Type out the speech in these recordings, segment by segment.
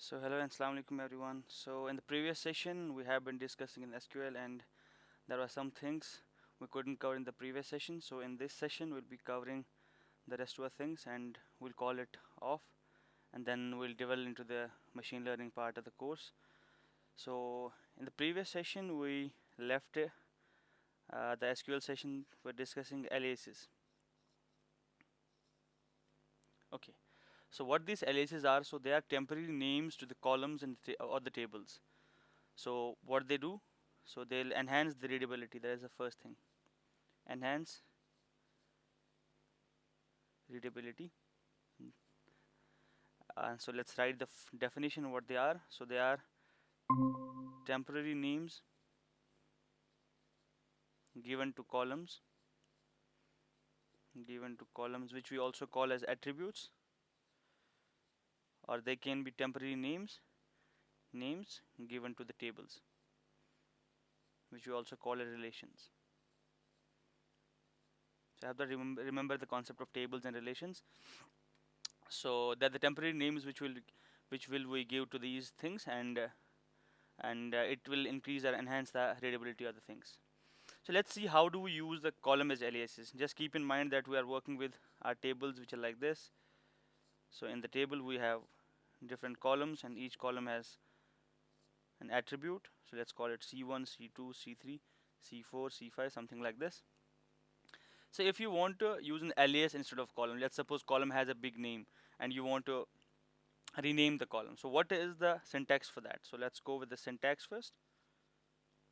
So hello and assalamu alaikum everyone. So in the previous session we have been discussing in SQL and there were some things we couldn't cover in the previous session. So in this session we'll be covering the rest of the things and we'll call it off and then we'll delve into the machine learning part of the course. So in the previous session we left the SQL session for discussing aliases. Okay. So what these aliases are, so they are temporary names to the columns and or the tables. So what they do, so they'll enhance the readability. That is the first thing. Enhance readability. So let's write the definition of what they are. So they are temporary names given to columns, which we also call as attributes, or they can be temporary names given to the tables, which we also call as relations. So I have to remember the concept of tables and relations. So they're the temporary names which will we give to these things, and it will increase or enhance the readability of the things. So let's see how do we use the column as aliases. Just keep in mind that we are working with our tables which are like this. So in the table we have different columns and each column has an attribute. So let's call it C1, C2, C3, C4, C5, something like this. So if you want to use an alias instead of column, let's suppose column has a big name and you want to rename the column. So what is the syntax for that? So let's go with the syntax first.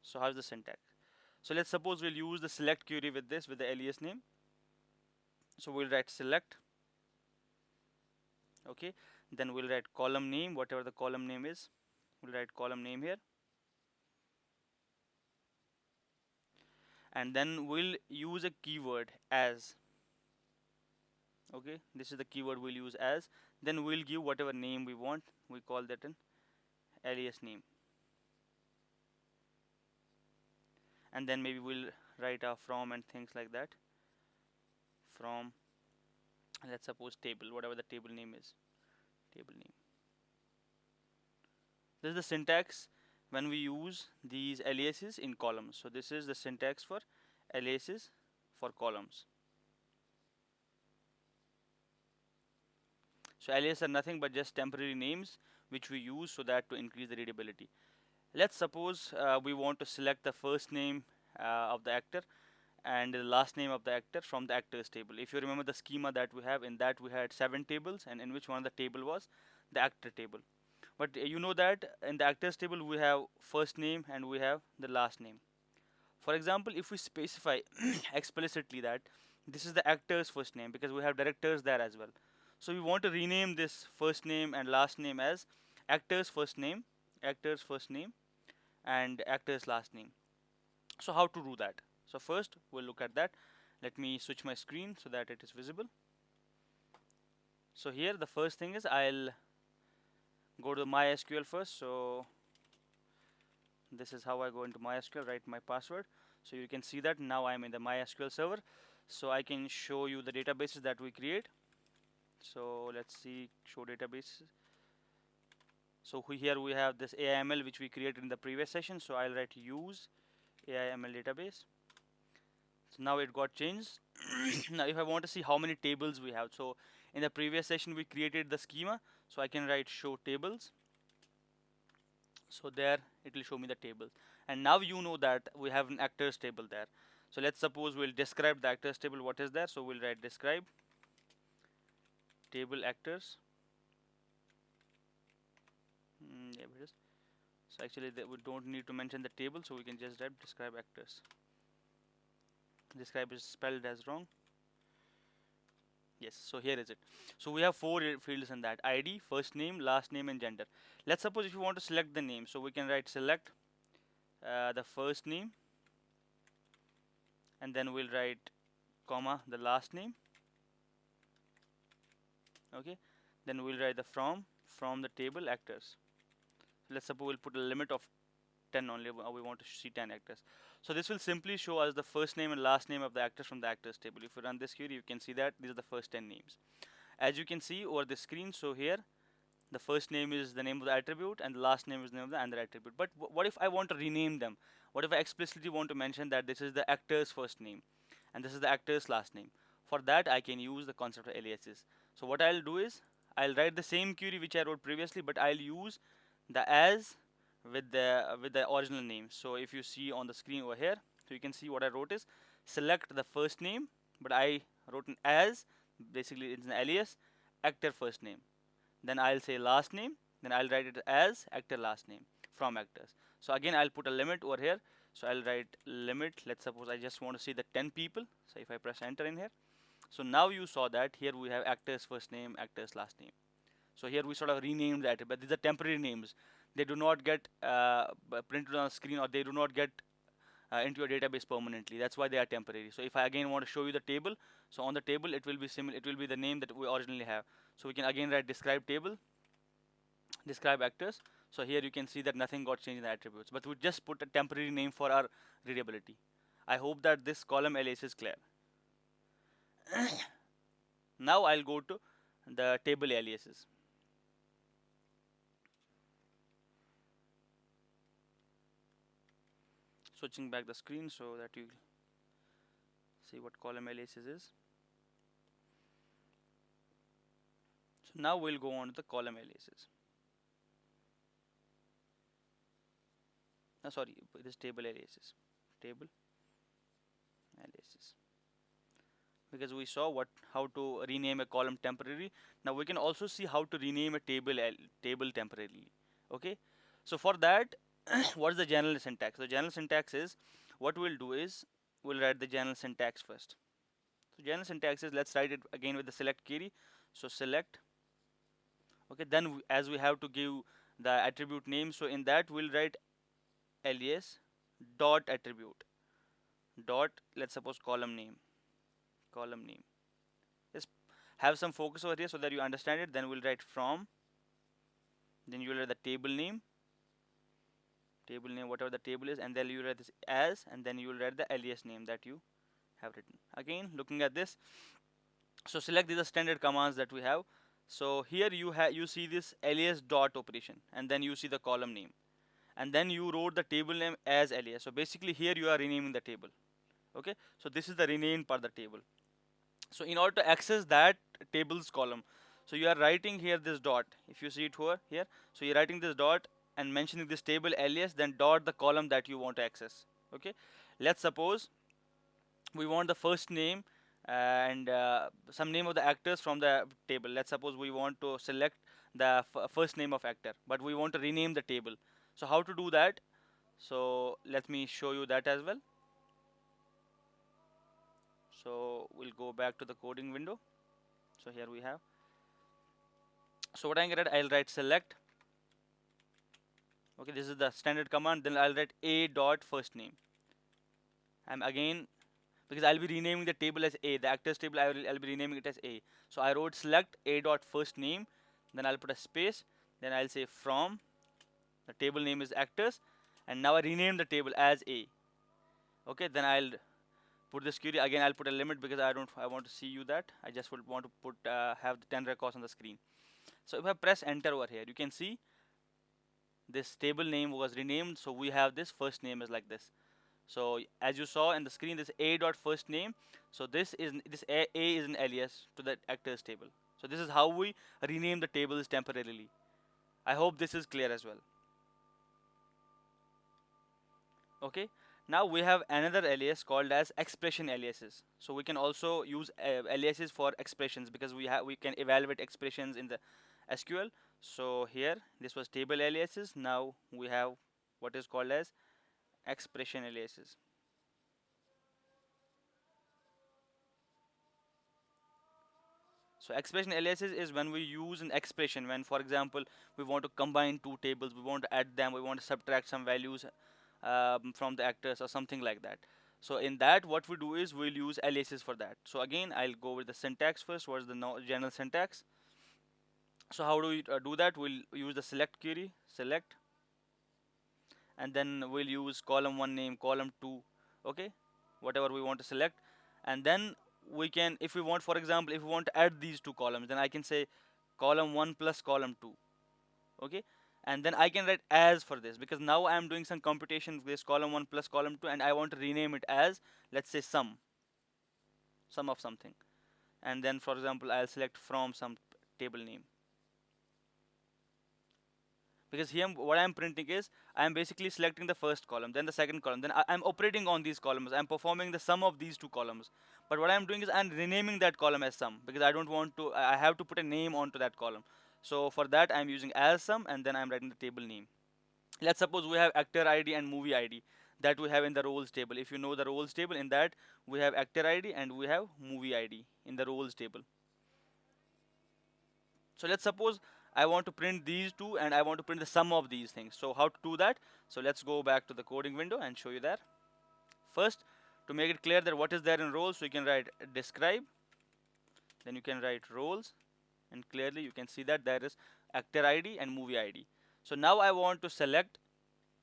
So how's the syntax? So let's suppose we'll use the select query with this with the alias name. So we'll write select. Okay, then we'll write column name, whatever the column name is. We'll write column name here. And then we'll use a keyword as. Okay, this is the keyword we'll use as. Then we'll give whatever name we want. We call that an alias name. And then maybe we'll write a from and things like that. From, let's suppose table, whatever the table name is. Table name. This is the syntax when we use these aliases in columns. So this is the syntax for aliases for columns. So aliases are nothing but just temporary names which we use so that to increase the readability. Let's suppose we want to select the first name of the actor and the last name of the actor from the actors table. If you remember the schema that we have, in that we had 7 tables, and in which one of the table was the actor table. But you know that in the actors table we have first name and we have the last name. For example, if we specify explicitly that this is the actor's first name, because we have directors there as well. So we want to rename this first name and last name as actor's first name, and actor's last name. So how to do that? So first we'll look at that. Let me switch my screen so that it is visible. So here the first thing is I'll go to MySQL first. So this is how I go into MySQL, write my password. So you can see that now I'm in the MySQL server. So I can show you the databases that we create. So let's see, show databases. So here we have this AIML which we created in the previous session. So I'll write use AIML database. So now it got changed. Now if I want to see how many tables we have, so in the previous session we created the schema, so I can write show tables. So there it will show me the table, and now you know that we have an actors table there. So let's suppose we'll describe the actors table, what is there. So we'll write describe table actors. Yeah, it is. So actually we don't need to mention the table, so we can just write describe actors. Describe is spelled as wrong. Yes, so here is it. So we have 4 fields in that: ID, first name, last name, and gender. Let's suppose if you want to select the name, so we can write select the first name, and then we'll write comma the last name. Okay, then we'll write the from the table actors. Let's suppose we'll put a limit of 10 only. We want to see 10 actors. So this will simply show us the first name and last name of the actors from the actors table. If you run this query, you can see that these are the first 10 names. As you can see over the screen, so here the first name is the name of the attribute and the last name is the name of the other attribute. But what if I want to rename them? What if I explicitly want to mention that this is the actor's first name and this is the actor's last name? For that, I can use the concept of aliases. So what I'll do is I'll write the same query which I wrote previously, but I'll use the as with the original name. So if you see on the screen over here, so you can see what I wrote is select the first name, but I wrote an as, basically it's an alias, actor first name. Then I'll say last name, then I'll write it as actor last name from actors. So again, I'll put a limit over here. So I'll write limit. Let's suppose I just want to see the 10 people. So if I press enter in here, so now you saw that here we have actor's first name, actor's last name. So here we sort of renamed that, but these are temporary names. They do not get printed on the screen, or they do not get into your database permanently. That's why they are temporary. So if I again want to show you the table, so on the table it will be similar. It will be the name that we originally have. So we can again write describe table, describe actors. So here you can see that nothing got changed in the attributes, but we just put a temporary name for our readability. I hope that this column alias is clear. Now I'll go to the table aliases. Switching back the screen so that you see what column aliases is. So now we'll go on to the column aliases. Sorry, this table aliases. Table aliases. Because we saw how to rename a column temporarily. Now we can also see how to rename a table temporarily. Okay. So for that, what is the general syntax? The general syntax is, what we'll do is we'll write the general syntax first. So general syntax is, let's write it again with the select query. So select. Okay. Then as we have to give the attribute name, so in that we'll write alias dot attribute dot, let's suppose column name. Just have some focus over here so that you understand it. Then we'll write from, then you will write the table name, whatever the table is, and then you write this as, and then you will write the alias name that you have written. Again, looking at this, so select, these are standard commands that we have. So here you see this alias dot operation, and then you see the column name, and then you wrote the table name as alias. So basically here you are renaming the table. Okay, so this is the renamed part of the table. So in order to access that tables column, so you are writing here this dot. If you see it here, so you're writing this dot and mentioning this table alias, then dot the column that you want to access. Okay, let's suppose we want the first name and some name of the actors from the table. Let's suppose we want to select the first name of actor, but we want to rename the table. So how to do that? So let me show you that as well. So we'll go back to the coding window. So here we have. So what I'm gonna write, I'll write select. Okay, this is the standard command. Then I'll write a dot first name. I'm again, because I'll be renaming the table as a, the actors table. I'll be renaming it as a. So I wrote select a dot first name. Then I'll put a space. Then I'll say from. The table name is actors, and now I rename the table as a. Okay, then I'll put this query again. I'll put a limit because I want to see you that. I just would want to put have the 10 records on the screen. So if I press enter over here, you can see this table name was renamed. So we have this first name is like this. So as you saw in the screen, this a dot first name. So this a is an alias to the actors table. So this is how we rename the tables temporarily. I hope this is clear as well. Okay. Now we have another alias called as expression aliases. So we can also use aliases for expressions because we can evaluate expressions in the SQL. So here this was table aliases. Now we have what is called as expression aliases. So expression aliases is when we use an expression, when for example we want to combine two tables, we want to add them, we want to subtract some values from the actors or something like that. So in that what we do is we'll use aliases for that. So again I'll go with the syntax first. What is the general syntax? So how do we do that? We'll use the select query, select, and then we'll use column 1 name, column 2, okay, whatever we want to select. And then we can, if we want, for example, if we want to add these two columns, then I can say column 1 plus column 2. Okay, and then I can write as for this, because now I am doing some computation with this column 1 plus column 2, and I want to rename it as, let's say, sum of something. And then for example I'll select from some table name, because here what I'm printing is I'm basically selecting the first column, then the second column, then I'm operating on these columns, I'm performing the sum of these two columns. But what I'm doing is I'm renaming that column as sum, because I don't want to, I have to put a name onto that column. So for that I'm using as sum, and then I'm writing the table name. Let's suppose we have actor ID and movie ID that we have in the roles table. If you know the roles table, in that we have actor ID and we have movie ID in the roles table. So let's suppose I want to print these two and I want to print the sum of these things. So how to do that? So let's go back to the coding window and show you that. First, to make it clear that what is there in roles, so you can write describe, then you can write roles, and clearly you can see that there is actor ID and movie ID. So now I want to select,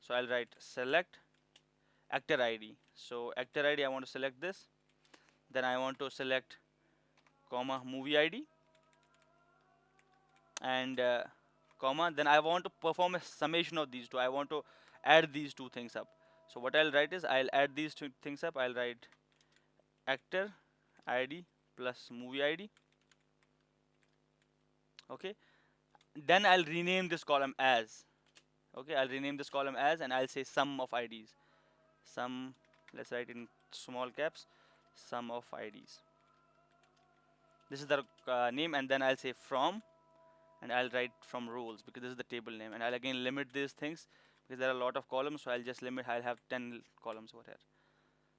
so I'll write select actor ID. So actor ID I want to select this, then I want to select comma movie ID, and comma, then I want to perform a summation of these two. I want to add these two things up. So what I'll write is I'll add these two things up. I'll write actor ID plus movie ID. Okay, then I'll rename this column as, okay, I'll rename this column as, and I'll say sum of IDs. Sum, let's write in small caps, sum of IDs. This is the name, and then I'll say from, and I'll write from roles, because this is the table name, and I'll again limit these things because there are a lot of columns, so I'll just limit, I'll have 10 columns over here.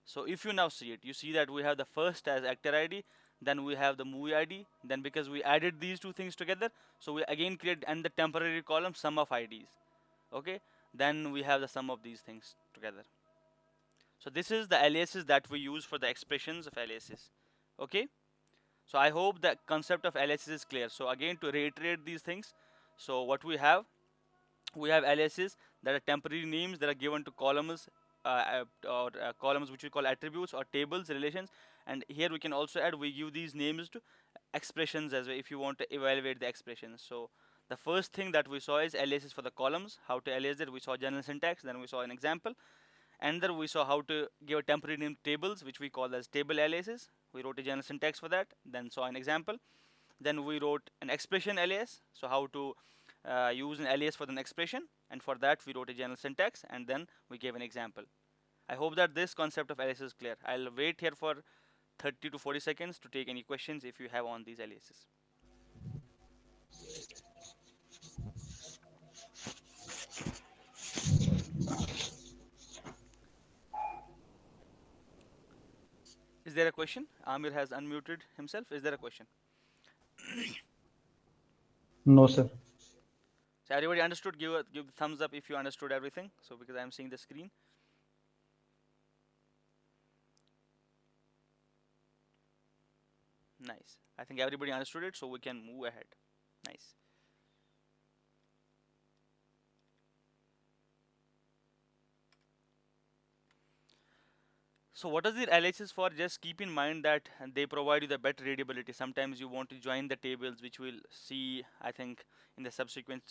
So if you now see it, you see that we have the first as actor ID, then we have the movie ID, then because we added these two things together, so we again create and the temporary column sum of IDs. Okay, then we have the sum of these things together. So this is the aliases that we use for the expressions of aliases. Okay, so I hope the concept of aliases is clear. So again, to reiterate these things, so what we have aliases that are temporary names that are given to columns, or columns which we call attributes or tables relations. And here we can also add, we give these names to expressions as well if you want to evaluate the expressions. So the first thing that we saw is aliases for the columns, how to alias it. We saw general syntax, then we saw an example, and then we saw how to give a temporary name tables, which we call as table aliases. We wrote a general syntax for that, then saw an example. Then we wrote an expression alias, so how to use an alias for an expression, and for that we wrote a general syntax, and then we gave an example. I hope that this concept of alias is clear. I'll wait here for 30 to 40 seconds to take any questions if you have on these aliases. Is there a question? Amir has unmuted himself. Is there a question? No, sir. So everybody understood? Give the thumbs up if you understood everything. So because I'm seeing the screen. Nice. I think everybody understood it, so we can move ahead. Nice. So what are the aliases for? Just keep in mind that they provide you the better readability. Sometimes you want to join the tables, which we'll see, I think, in the subsequent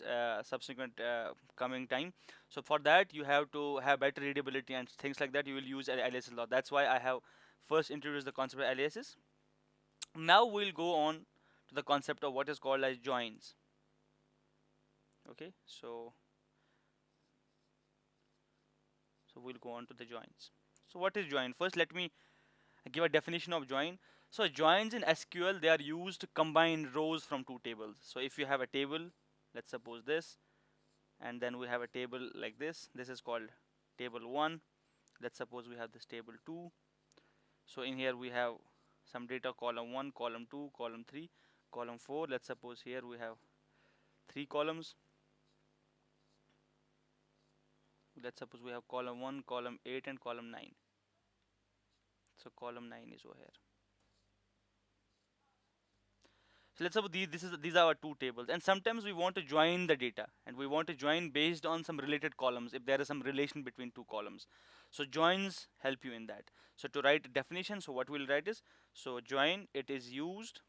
coming time. So for that, you have to have better readability and things like that. You will use aliases a lot. That's why I have first introduced the concept of aliases. Now we'll go on to the concept of what is called as joins. Okay, so we'll go on to the joins. So what is join? First, let me give a definition of join. So joins in SQL, they are used to combine rows from two tables. So if you have a table, let's suppose this, and then we have a table like this. This is called table 1. Let's suppose we have this table 2. So in here we have some data, column 1, column 2, column 3, column 4. Let's suppose here we have 3 columns. Let's suppose we have column 1, column 8, and column 9. So column 9 is over here. So let's suppose these are our two tables, and sometimes we want to join the data, and we want to join based on some related columns if there is some relation between two columns. So joins help you in that. So to write definition, so what we'll write is, so join, it is used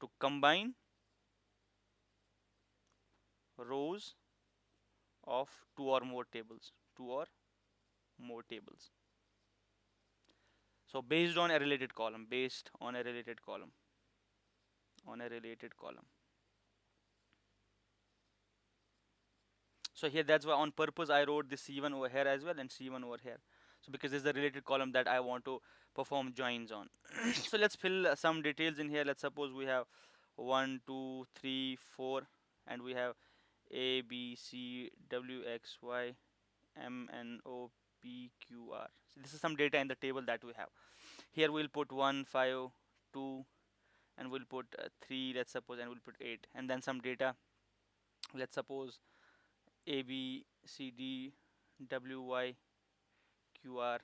to combine rows of two or more tables. Two or more tables. So based on a related column, based on a related column, on a related column. So here that's why on purpose I wrote this C1 over here as well and C1 over here. So because this is the related column that I want to perform joins on. So let's fill some details in here. Let's suppose we have 1, 2, 3, 4, and we have A, B, C, W, X, Y, M, N, O, P, Q, R. So this is some data in the table that we have. Here we'll put 1, 5, 2, and we'll put 3, let's suppose, and we'll put 8, and then some data. Let's suppose A, B, C, D, W, Y, Q, R,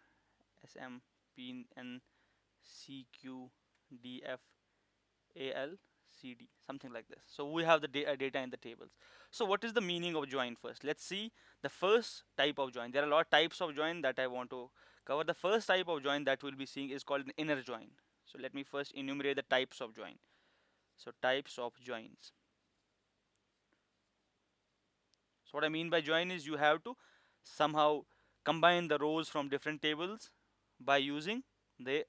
S, M, P, N, C, Q, D, F, A, L, C, D, something like this. So we have the data in the tables. So what is the meaning of join first? Let's see the first type of join. There are a lot of types of join that I want to cover. The first type of join that we'll be seeing is called an inner join. So let me first enumerate the types of join. So types of joins. So what I mean by join is you have to somehow combine the rows from different tables by using the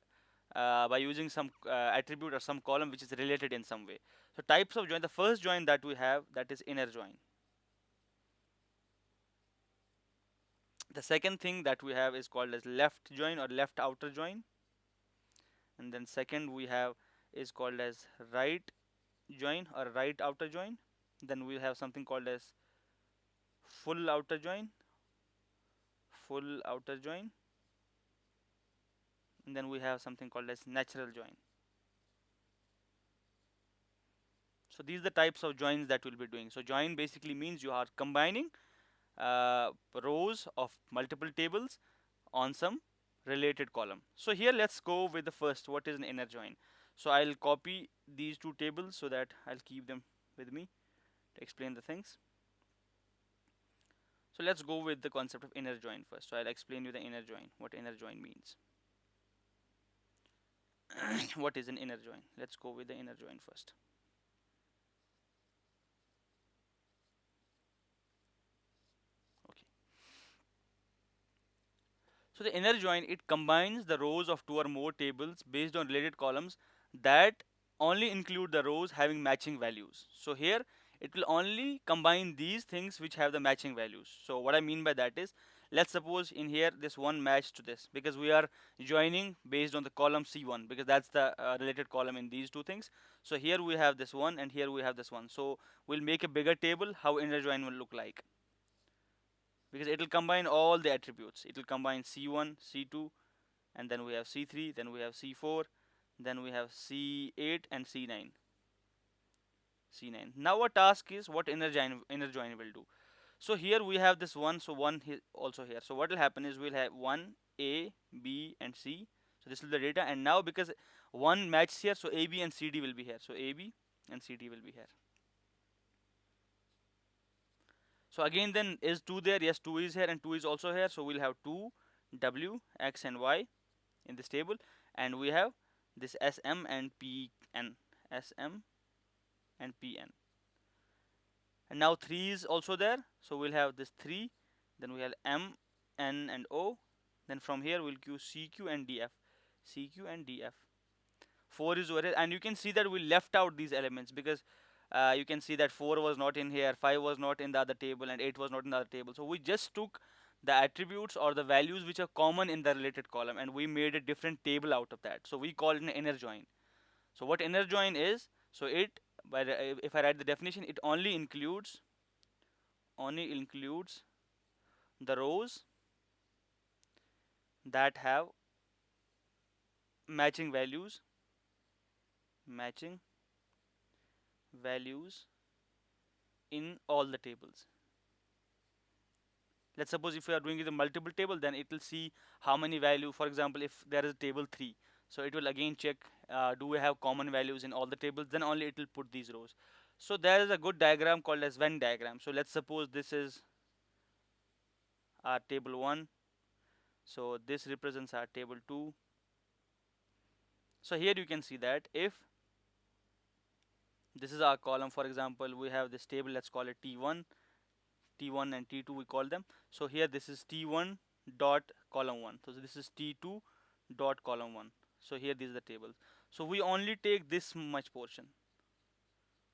by using some attribute or some column which is related in some way. So types of join, the first join that we have, that is inner join. The second thing that we have is called as left join or left outer join, and then second we have is called as right join or right outer join. Then we have something called as full outer join, full outer join, and then we have something called as natural join. So these are the types of joins that we'll be doing. So join basically means you are combining rows of multiple tables on some related column. So here let's go with the first, what is an inner join. So I'll copy these two tables so that I'll keep them with me to explain the things. So let's go with the concept of inner join first. So I'll explain you the inner join, what inner join means. What is an inner join? Let's go with the inner join first. Okay. So the inner join, it combines the rows of two or more tables based on related columns that only include the rows having matching values. So here it will only combine these things which have the matching values. So what I mean by that is, let's suppose in here this one match to this, because we are joining based on the column C1 because that's the related column in these two things. So here we have this one and here we have this one. So we'll make a bigger table how inner join will look like, because it will combine all the attributes. It will combine C1, C2, and then we have C3, then we have C4, then we have C8 and C9. C9. Now our task is what inner join will do. So here we have this one, so one also here. So what will happen is we'll have 1, A, B, and C. So this is the data, and now because one matches here, so A, B, and CD will be here. So A, B, and CD will be here. So again then is 2 there? Yes, 2 is here and 2 is also here. So we'll have 2, W, X, and Y in this table, and we have this SM and PN. SM and PN. And now 3 is also there. So we'll have this 3, then we have M, N, and O. Then from here we'll use CQ and DF. CQ and DF. 4 is over here, and you can see that we left out these elements because you can see that 4 was not in here, 5 was not in the other table, and 8 was not in the other table. So we just took the attributes or the values which are common in the related column and we made a different table out of that. So we call it an inner join. So what inner join is, so it, if I write the definition, it only includes the rows that have matching values in all the tables. Let's suppose if we are doing it in multiple table, then it will see how many value. For example, if there is table 3, so it will again check do we have common values in all the tables, then only it will put these rows. So there is a good diagram called as Venn diagram. So let's suppose this is our table 1, so this represents our table 2. So here you can see that if This is our column. For example, we have this table, let's call it T1, T1 and T2 we call them. So here this is T1 dot column 1. So this is T2 dot column 1. So here these are the tables. So we only take this much portion.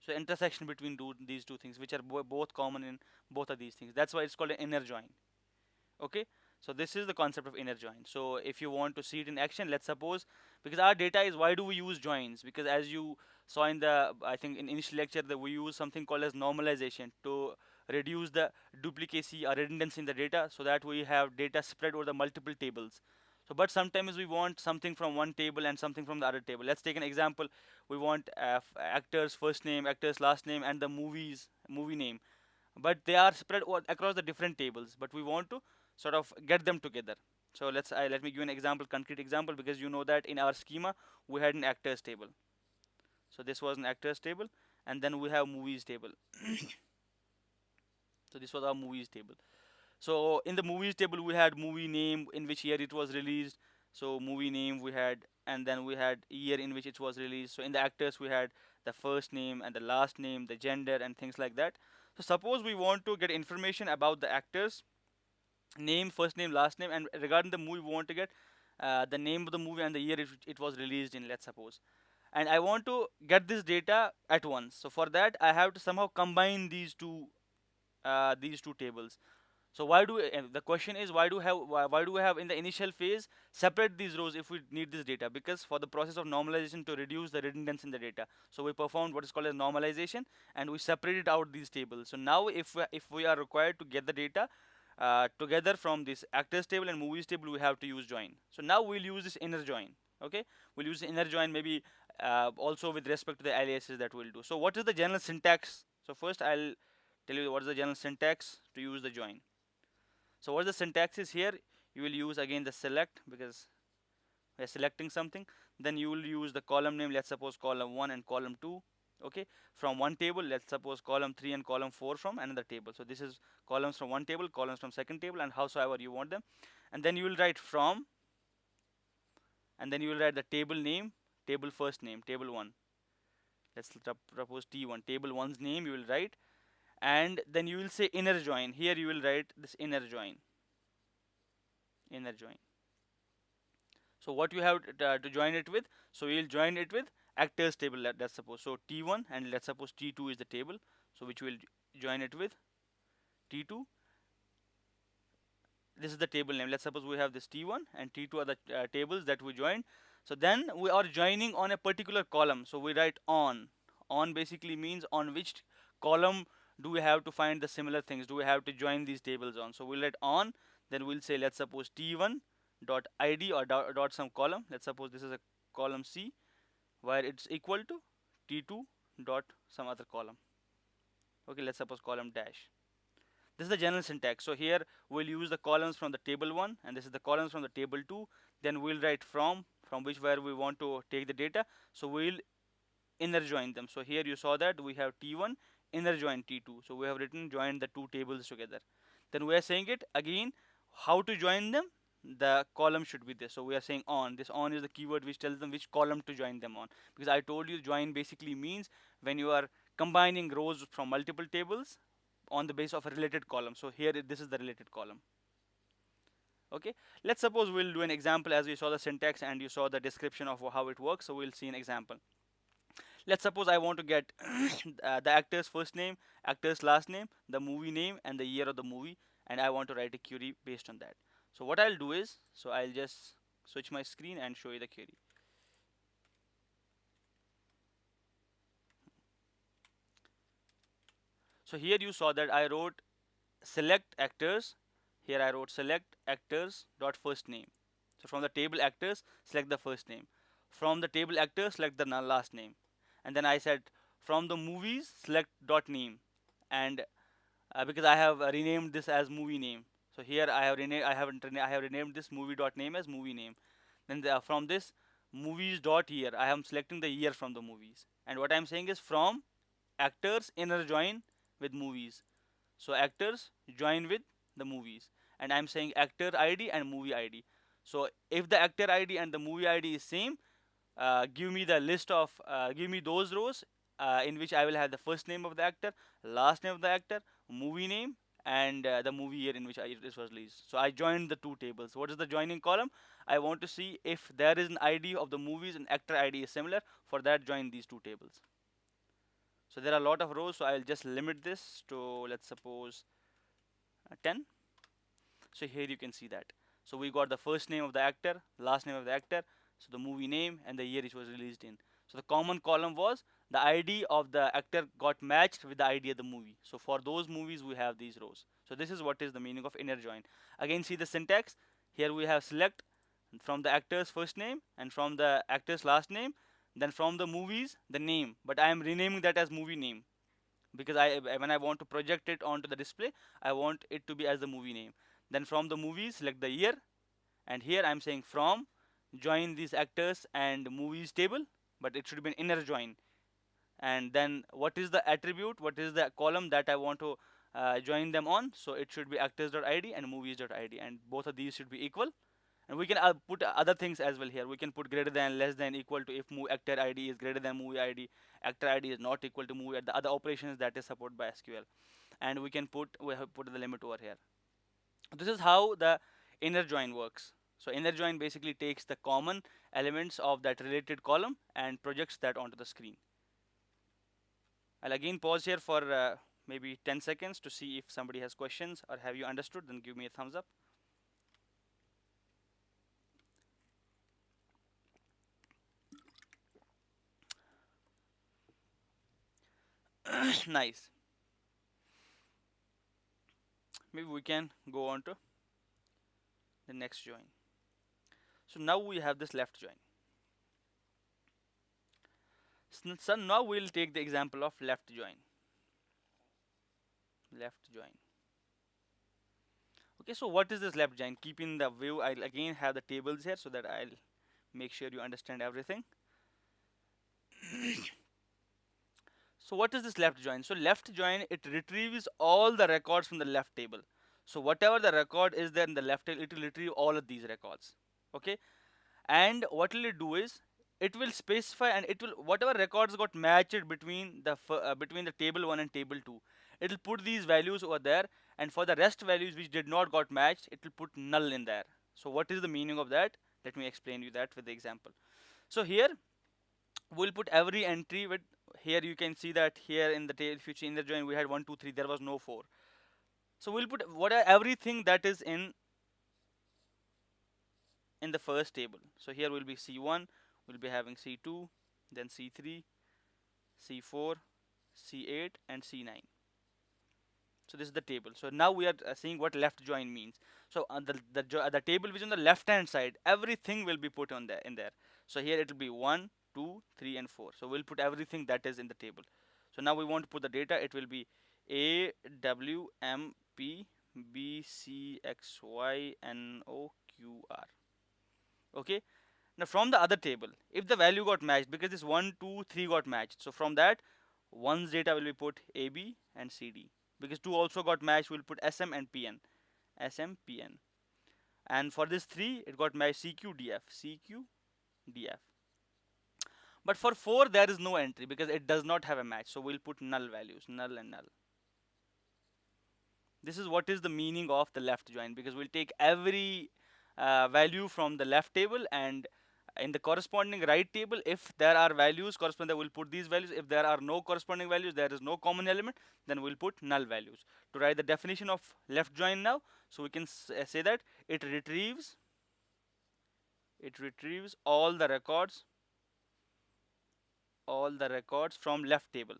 So intersection between these two things, which are both common in both of these things. That's why it's called an inner join. Okay, so this is the concept of inner join. So if you want to see it in action, let's suppose, because our data is, why do we use joins? Because as you saw in the, I think in initial lecture, that we use something called as normalization to reduce the duplicacy or redundancy in the data, so that we have data spread over the multiple tables. So but sometimes we want something from one table and something from the other table. Let's take an example. We want actors first name, actors last name, and the movie name, but they are spread across the different tables, but we want to sort of get them together. So let me give an example, concrete example, because you know that in our schema we had an actors table. So this was an actors table, and then we have movies table. So this was our movies table. So in the movies table we had movie name, in which year it was released. So movie name we had, and then we had year in which it was released. So in the actors we had the first name and the last name, the gender, and things like that. So suppose we want to get information about the actors name, first name, last name, and regarding the movie we want to get the name of the movie and the year it was released in, let's suppose. And I want to get this data at once. So for that I have to somehow combine these two tables. So why do the question is, why do we have in the initial phase separate these rows if we need this data? Because for the process of normalization, to reduce the redundancy in the data, so we performed what is called as normalization, and we separated out these tables. So now if we are required to get the data together from this actors table and movies table, we have to use join. So now we'll use this inner join. Okay, we'll use the inner join, maybe also with respect to the aliases that we'll do. So what is the general syntax? So first I'll tell you what is the general syntax to use the join. So what the syntax is here, you will use again the select, because we are selecting something. Then you will use the column name, let's suppose column 1 and column 2. Okay, from one table, let's suppose column 3 and column 4 from another table. So this is columns from one table, columns from second table, and howsoever you want them. And then you will write from, and then you will write the table name, table first name, table 1. Let's propose T1, table 1's name you will write, and then you will say inner join. Here you will write this inner join, inner join. So what you have to join it with? So we will join it with actors table. Let's suppose, so T1, and let's suppose T2 is the table. So which will join it with T2. This is the table name. Let's suppose we have this T1 and T2 are the tables that we joined. So then we are joining on a particular column. So we write on. On basically means on which column do we have to find the similar things? Do we have to join these tables on? So we'll write on. Then we'll say, let's suppose T1 dot id or dot some column. Let's suppose this is a column C, where it's equal to T2 dot some other column. Okay, let's suppose column dash. This is the general syntax. So here we'll use the columns from the table 1, and this is the columns from the table 2. Then we'll write from which where we want to take the data. So we'll inner join them. So here you saw that we have T1 inner join T2. So we have written join the two tables together. Then we are saying it again, how to join them. The column should be this. So we are saying on. This on is the keyword which tells them which column to join them on. Because I told you join basically means when you are combining rows from multiple tables on the base of a related column. So here this is the related column. Okay, let's suppose we'll do an example, as we saw the syntax and you saw the description of how it works. So we'll see an example. Let's suppose I want to get the actor's first name, actor's last name, the movie name, and the year of the movie, and I want to write a query based on that. So what I'll do is, so I'll just switch my screen and show you the query. So here you saw that I wrote select actors. Here I wrote select actors dot first name. So from the table actors, select the first name. From the table actors, select the last name. And then I said from the movies, select dot name. And because I have renamed this as movie name, so here I have renamed this movie dot name as movie name. Then from this movies dot year, I am selecting the year from the movies. And what I am saying is from actors inner join with movies. So actors join with the movies, and I'm saying actor ID and movie ID. So if the actor ID and the movie ID is same, give me the list of give me those rows in which I will have the first name of the actor, last name of the actor, movie name, and the movie year in which it was released. So I joined the two tables. What is the joining column? I want to see if there is an ID of the movies and actor ID is similar. For that, join these two tables. So there are a lot of rows, so I'll just limit this to, let's suppose, 10. So here you can see that. So we got the first name of the actor, last name of the actor, so the movie name and the year it was released in. So the common column was the ID of the actor got matched with the ID of the movie. So for those movies we have these rows. So this is what is the meaning of inner join. Again, see the syntax. Here we have select from the actor's first name and from the actor's last name, then from the movies the name, but I am renaming that as movie name because when I want to project it onto the display, I want it to be as the movie name. Then from the movies, select the year, and here I'm saying from, join these actors and movies table, but it should be an inner join. And then what is the attribute? What is the column that I want to join them on? So it should be actors.id and movies.id, and both of these should be equal. And we can put other things as well here. We can put greater than, less than, equal to. If actor ID is greater than movie ID, actor ID is not equal to movie. The other operations that is supported by SQL, and we have put the limit over here. This is how the inner join works. So inner join basically takes the common elements of that related column and projects that onto the screen. I'll again pause here for maybe 10 seconds to see if somebody has questions, or have you understood, then give me a thumbs up. Nice. Maybe we can go on to the next join. So now we have this left join. So now we'll take the example of left join. Left join. Okay, so what is this left join? Keep in the view, I'll again have the tables here so that I'll make sure you understand everything. So what is this left join? So left join, it retrieves all the records from the left table. So whatever the record is there in the left table, it will retrieve all of these records. Okay, and what will it do is it will specify, and it will, whatever records got matched between the table 1 and table 2, it will put these values over there, and for the rest values which did not got matched, it will put null in there. So what is the meaning of that? Let me explain you that with the example. So here we'll put every entry with, here you can see that here in the table, if you see in the join, we had 1 2 3, there was no 4. So we'll put everything that is in the first table. So here will be C1, we'll be having C2, then C3, C4, C8, and C9. So this is the table. So now we are seeing what left join means. So the table which is on the left hand side, everything will be put on there in there. So here it will be 1, 2, 3, and 4. So we'll put everything that is in the table. So now we want to put the data. It will be A W M P B C X Y N O Q R. Okay. Now from the other table, if the value got matched, because this 1, 2, 3 got matched, so from that, 1's data will be put AB and CD. Because 2 also got matched, we'll put SM and PN. SM, PN. And for this 3, it got matched CQ, DF. CQ, DF. But for 4, there is no entry because it does not have a match. So we'll put null values, null and null. This is what is the meaning of the left join, because we'll take every value from the left table, and in the corresponding right table, if there are values corresponding, we'll put these values. If there are no corresponding values, there is no common element, then we'll put null values. To write the definition of left join now, so we can say that it retrieves all the records from left table,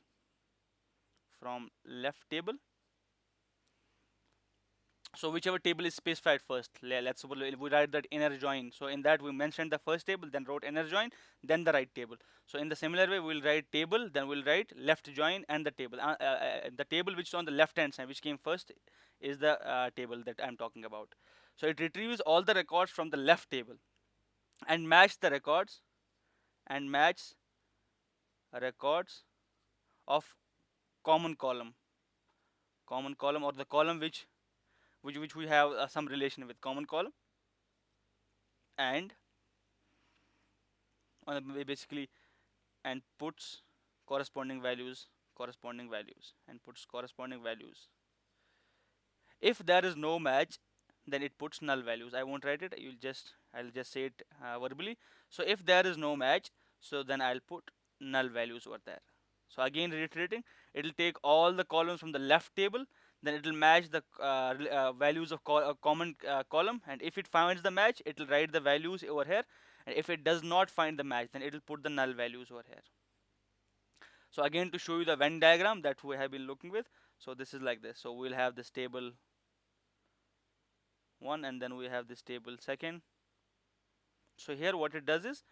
so whichever table is specified first. Let's suppose we write that inner join. So in that we mentioned the first table, then wrote inner join, then the right table. So in the similar way, we'll write table, then we'll write left join and the table. The table which is on the left hand side, which came first, is the table that I'm talking about. So it retrieves all the records from the left table and match the records of common column or the column which we have some relation with, common column, and basically, and puts corresponding values, and puts corresponding values. If there is no match, then it puts null values. I won't write it. I'll just say it verbally. So if there is no match, so then I'll put null values over there. So again, reiterating, it will take all the columns from the left table, then it will match the values of common column, and if it finds the match, it will write the values over here, and if it does not find the match, then it will put the null values over here. So again, to show you the Venn diagram that we have been looking with, so this is like this. So we'll have this table 1, and then we have this table second. So here what it does is,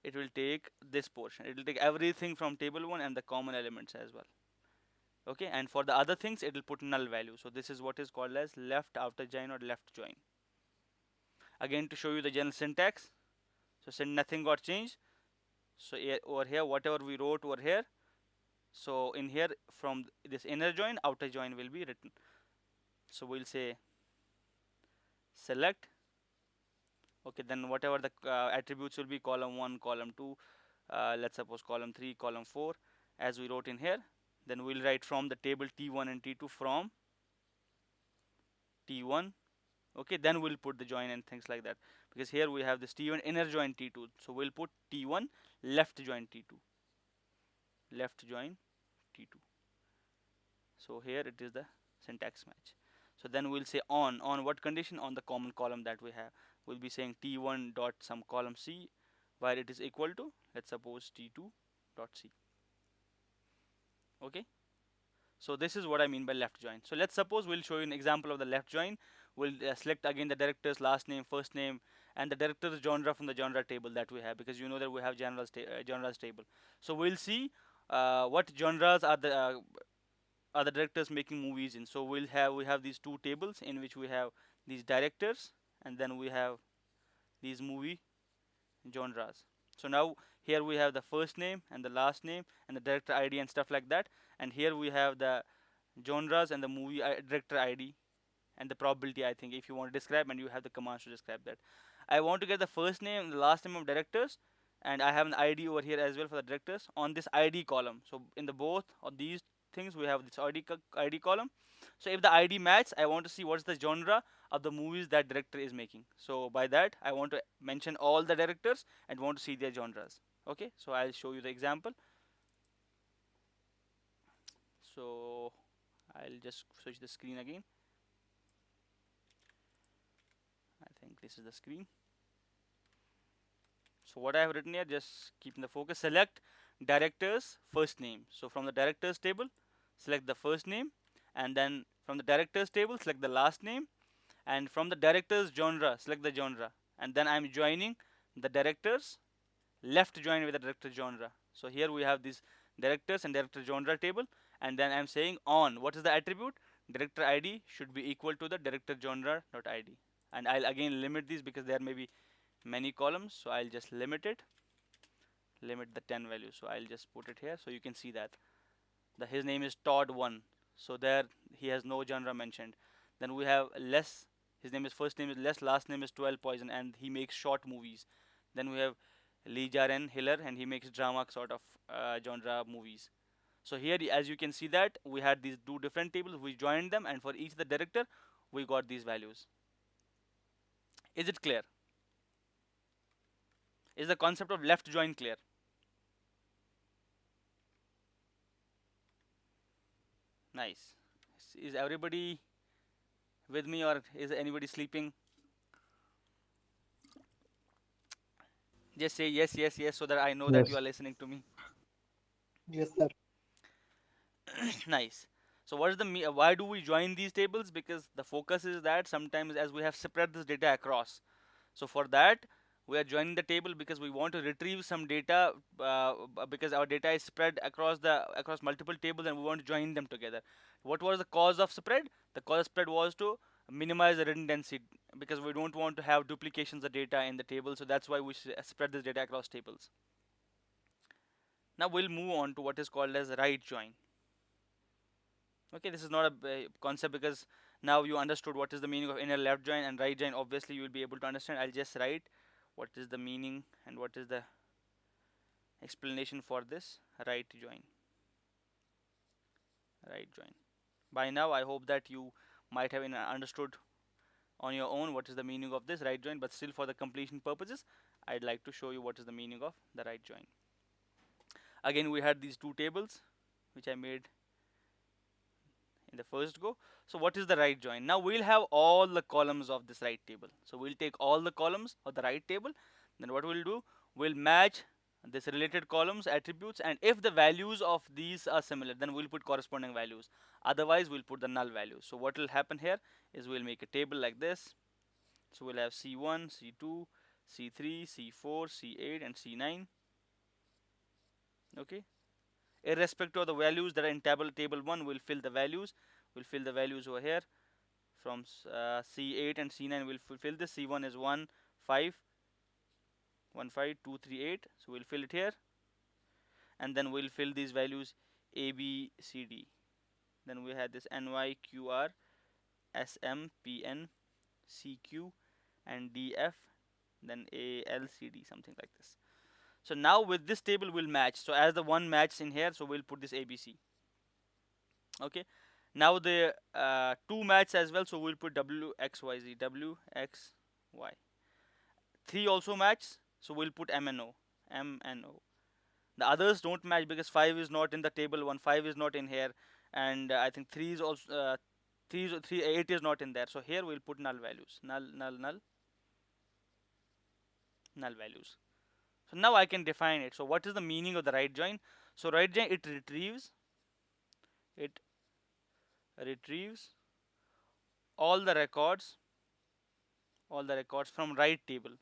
it will take this portion, it will take everything from table 1 and the common elements as well. Okay, and for the other things it will put null value. So this is what is called as left outer join or left join. Again, to show you the general syntax, so since nothing got changed, so over here whatever we wrote over here, so in here from this inner join, outer join will be written. So we'll say select. Okay, then whatever the attributes will be, column 1, column 2, let's suppose column 3, column 4, as we wrote in here. Then we'll write from the table T1 and T2 from T1. Okay, then we'll put the join and things like that, because here we have this T1 inner join T2, so we'll put T1 left join T2, left join T2. So here it is the syntax match. So then we'll say on what condition? On the common column that we have. We'll be saying T1 dot some column C, where it is equal to, let's suppose, T2 dot C. Okay, so this is what I mean by left join. So let's suppose we'll show you an example of the left join. We'll select again the director's last name, first name, and the director's genre from the genre table that we have, because you know that we have genres table. So we'll see what genres are the directors making movies in. So we have these two tables in which we have these directors, and then we have these movie genres. So now here we have the first name and the last name and the director ID and stuff like that, and here we have the genres and the movie director ID and the probability, I think, if you want to describe, and you have the commands to describe that. I want to get the first name and the last name of directors, and I have an ID over here as well for the directors on this ID column. So in the both of these things we have this ID column. So if the ID match, I want to see what's the genre of the movies that director is making. So by that I want to mention all the directors and want to see their genres. Okay, so I'll show you the example. So I'll just switch the screen again. I think this is the screen. So what I have written here, just keeping the focus, select director's first name. So from the director's table, select the first name, and then from the director's table, select the last name, and from the director's genre, select the genre, and then I'm joining the directors, left join with the director genre. So here we have these directors and director genre table, and then I'm saying on what is the attribute, director ID should be equal to the director genre dot ID, and I'll again limit these because there may be many columns, so I'll just limit the 10 value. So I'll just put it here so you can see that his name is Todd1, so there he has no genre mentioned. Then we have less, his name is first name is less, last name is 12 poison, and he makes short movies. Then we have Lee Jaren Hiller, and he makes drama sort of genre movies. So here, as you can see, that we had these two different tables, we joined them, and for each the director we got these values. Is it clear? Is the concept of left join clear? Nice. Is everybody with me, or is anybody sleeping? Just say yes, yes, yes, so that I know that you Yes. are listening to me. Yes, sir. Nice. So what is the why do we join these tables? Because the focus is that sometimes as we have spread this data across, so for that we are joining the table because we want to retrieve some data, because our data is spread across multiple tables and we want to join them together. What was the cause of spread? The cause of spread was to minimize the redundancy, because we don't want to have duplications of data in the table, so that's why we spread this data across tables. Now we'll move on to what is called as right join. Okay, this is not a concept because now you understood what is the meaning of inner left join and right join. Obviously you will be able to understand. I'll just write what is the meaning and what is the explanation for this right join. Right join. By now I hope that you might have understood on your own what is the meaning of this right join, but still for the completion purposes I'd like to show you what is the meaning of the right join. Again, we had these two tables which I made in the first go. So what is the right join? Now we'll have all the columns of this right table. So we'll take all the columns of the right table. Then what we'll do, we'll match this related columns attributes, and if the values of these are similar, then we'll put corresponding values. Otherwise we'll put the null values. So what will happen here is we'll make a table like this. So we'll have C1, C2, C3, C4, C8 and C9. Okay, irrespective of the values that are in table 1, we'll fill the values. We'll fill the values over here from C8 and C9. We'll fulfill this. C1 is 1 5 1 5 2 3 8, so we'll fill it here, and then we'll fill these values A B C D. Then we had this NY QR SM PN CQ and DF, then ALCD, something like this. So now with this table we'll match. So as the one matches in here, so we'll put this ABC. Okay, now the two match as well, so we'll put WXYZ, WXY. 3 also match, so we'll put MNO. The others don't match because 5 is not in the table 1, 5 is not in here, and I think 3 is also 8 is not in there. So here we'll put null values, null values. So now I can define it. So what is the meaning of the right join? So right join, it retrieves all the records from right table.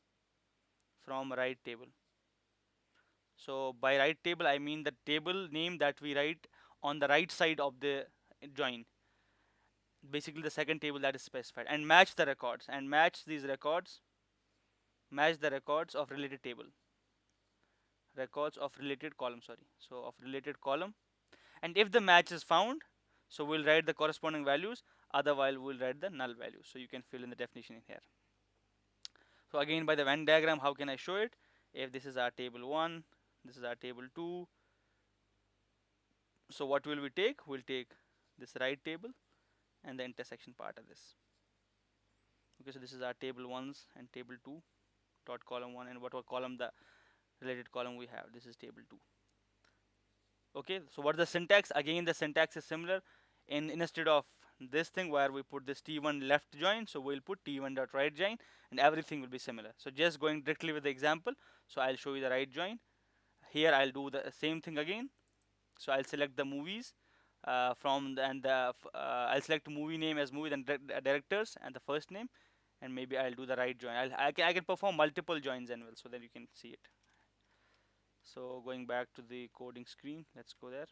So by right table I mean the table name that we write on the right side of the join, basically the second table that is specified, and match the records, and match the records of related table, records of related column, sorry, so of related column. And if the match is found, so we'll write the corresponding values, otherwise we'll write the null values. So you can fill in the definition in here. So again, by the Venn diagram, how can I show it? If this is our table 1, this is our table 2, so what will we take? We'll take this right table and the intersection part of this. Okay, so this is our table 1s and table 2 dot column 1, and what column, the related column we have, this is table 2. Okay, so what is the syntax? Again, the syntax is similar. Instead of this thing where we put this T1 left join, so we'll put T1 dot right join, and everything will be similar. So just going directly with the example, so I'll show you the right join. Here I'll do the same thing again. So I'll select the movies from the, and the I'll select movie name as movie, then directors and the first name, and maybe I'll do the right join. I can perform multiple joins as well, so that you can see it. So going back to the coding screen, let's go there.